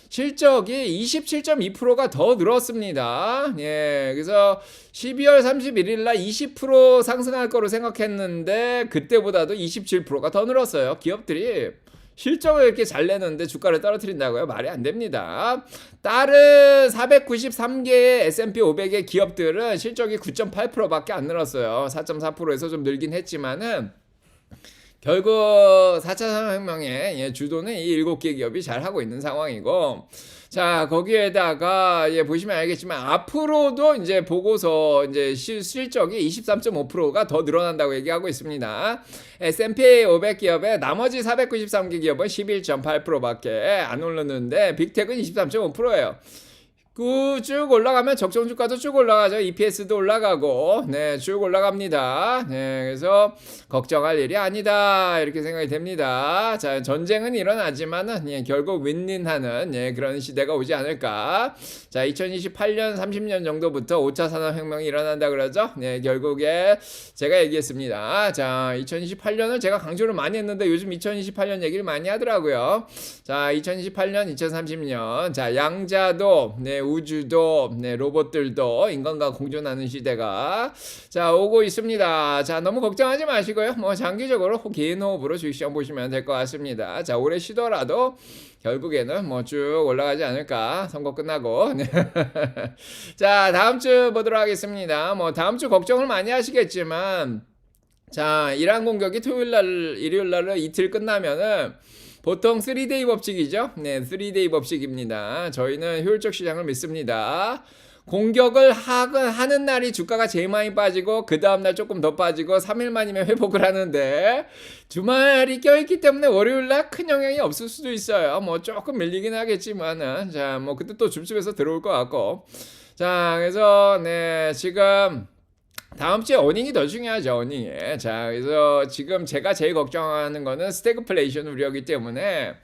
실적이 27.2%가 더 늘었습니다. 예, 그래서 12월 31일 날 20% 상승할 거로 생각했는데 그때보다도 27%가 더 늘었어요. 기업들이 실적을 이렇게 잘 내는데 주가를 떨어뜨린다고요? 말이 안 됩니다. 다른 493개의 S&P 500의 기업들은 실적이 9.8%밖에 안 늘었어요. 4.4%에서 좀 늘긴 했지만은 결국 4차 산업혁명의 주도는 이 7개 기업이 잘 하고 있는 상황이고, 자, 거기에다가 보시면 알겠지만 앞으로도 이제 보고서 이제 실적이 23.5%가 더 늘어난다고 얘기하고 있습니다. S&P 500 기업의 나머지 493개 기업은 11.8%밖에 안 오르는데 빅텍은 23.5%예요. 쭉 올라가면 적정 주가도 쭉 올라가죠. EPS도 올라가고, 네, 쭉 올라갑니다. 네, 그래서 걱정할 일이 아니다 이렇게 생각이 됩니다. 자, 전쟁은 일어나지만은 결국 윈윈하는 그런 시대가 오지 않을까. 자, 2028년 30년 정도부터 5차 산업혁명이 일어난다 그러죠. 네, 결국에 제가 얘기했습니다. 자, 2028년을 제가 강조를 많이 했는데 요즘 2028년 얘기를 많이 하더라고요. 자, 2028년, 2030년, 자, 양자도, 네, 우주도, 네, 로봇들도 인간과 공존하는 시대가 자, 오고 있습니다. 자, 너무 걱정하지 마시고요. 뭐 장기적으로 긴 호흡으로 주식시장 보시면 될 것 같습니다. 자, 올해 쉬더라도 결국에는 뭐 쭉 올라가지 않을까. 선거 끝나고. 네. 자, 다음 주 보도록 하겠습니다. 뭐 다음 주 걱정을 많이 하시겠지만, 자, 이란 공격이 토요일 날, 일요일 날로 이틀 끝나면은 보통 3데이 법칙이죠. 네, 3데이 법칙입니다. 저희는 효율적 시장을 믿습니다. 공격을 하는 날이 주가가 제일 많이 빠지고 그 다음날 조금 더 빠지고 3일 만이면 회복을 하는데 주말이 껴있기 때문에 월요일날 큰 영향이 없을 수도 있어요. 뭐 조금 밀리긴 하겠지만은 자, 뭐 그때 또 줍줍해서 들어올 것 같고, 자, 그래서 네, 지금 다음 주에 어닝이 더 중요하죠. 어닝이. 자, 그래서 지금 제가 제일 걱정하는 거는 스태그플레이션 우려이기 때문에,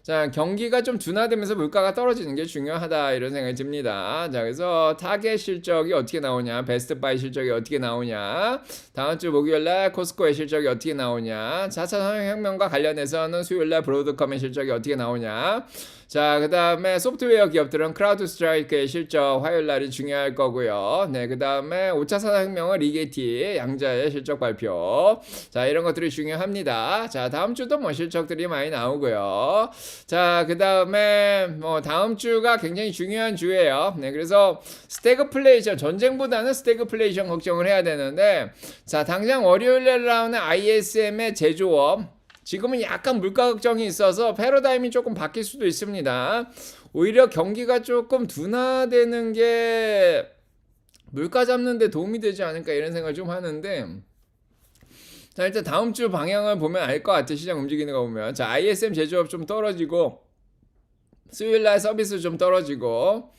자, 경기가 좀 둔화되면서 물가가 떨어지는 게 중요하다 이런 생각이 듭니다. 자, 그래서 타겟 실적이 어떻게 나오냐, 베스트바이 실적이 어떻게 나오냐, 다음 주 목요일날 코스코의 실적이 어떻게 나오냐, 4차 산업혁명과 관련해서는 수요일날 브로드컴의 실적이 어떻게 나오냐. 자, 그 다음에 소프트웨어 기업들은 크라우드 스트라이크의 실적 화요일날이 중요할 거고요. 네, 그 다음에 5차 산업혁명은 리게티 양자의 실적 발표. 자, 이런 것들이 중요합니다. 자, 다음 주도 뭐 실적들이 많이 나오고요. 자, 그 다음에 뭐 다음 주가 굉장히 중요한 주예요. 네, 그래서 스태그플레이션, 전쟁보다는 스태그플레이션 걱정을 해야 되는데, 자, 당장 월요일에 나오는 ISM의 제조업, 지금은 약간 물가 걱정이 있어서 패러다임이 조금 바뀔 수도 있습니다. 오히려 경기가 조금 둔화되는 게 물가 잡는 데 도움이 되지 않을까 이런 생각을 좀 하는데, 자, 일단 다음 주 방향을 보면 알 것 같아. 시장 움직이는 거 보면. 자, ISM 제조업 좀 떨어지고 수요일날 서비스 좀 떨어지고,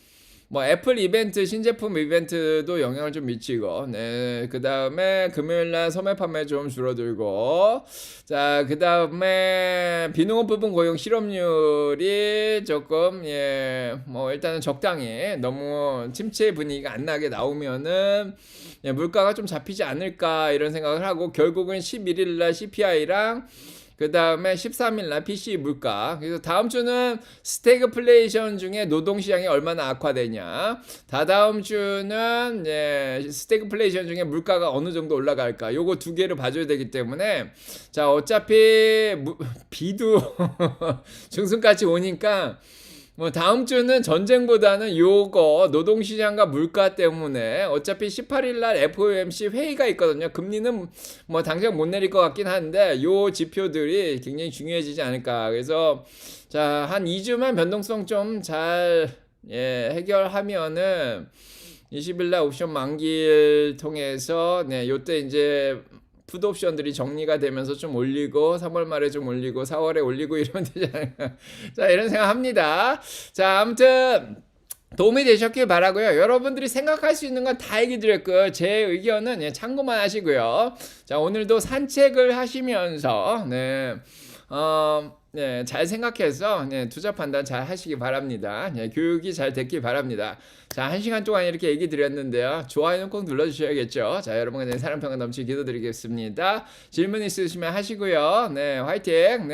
뭐 애플 이벤트, 신제품 이벤트도 영향을 좀 미치고, 네, 그 다음에 금요일날 소매 판매 좀 줄어들고, 자, 그 다음에 비농업 부분 고용 실업률이 조금 뭐 일단은 적당히 너무 침체 분위기가 안 나게 나오면은 물가가 좀 잡히지 않을까 이런 생각을 하고, 결국은 11일날 CPI랑 그 다음에 13일날 PC 물가. 그래서 다음 주는 스태그플레이션 중에 노동시장이 얼마나 악화되냐, 다다음 주는 스태그플레이션 중에 물가가 어느 정도 올라갈까, 요거 두 개를 봐줘야 되기 때문에, 자, 어차피 비도 중순까지 오니까 뭐 다음 주는 전쟁보다는 요거 노동시장과 물가 때문에 어차피 18일 날 FOMC 회의가 있거든요. 금리는 뭐 당장 못 내릴 것 같긴 한데 요 지표들이 굉장히 중요해지지 않을까. 그래서 자, 한 2주만 변동성 좀 잘 해결하면은 20일 날 옵션 만기를 통해서 요때 이제 푸드 옵션들이 정리가 되면서 좀 올리고 3월 말에 좀 올리고 4월에 올리고 이러면 되지 않을까. 자, 이런 생각합니다. 자, 아무튼 도움이 되셨길 바라고요. 여러분들이 생각할 수 있는 건 다 얘기 드렸고요. 제 의견은 참고만 하시고요. 자, 오늘도 산책을 하시면서 잘 생각해서 투자 판단 잘 하시기 바랍니다. 교육이 잘 됐길 바랍니다. 자, 1시간 동안 이렇게 얘기 드렸는데요. 좋아요는 꼭 눌러주셔야겠죠. 자, 여러분과 사랑 평화 넘치게 기도드리겠습니다. 질문 있으시면 하시고요. 화이팅.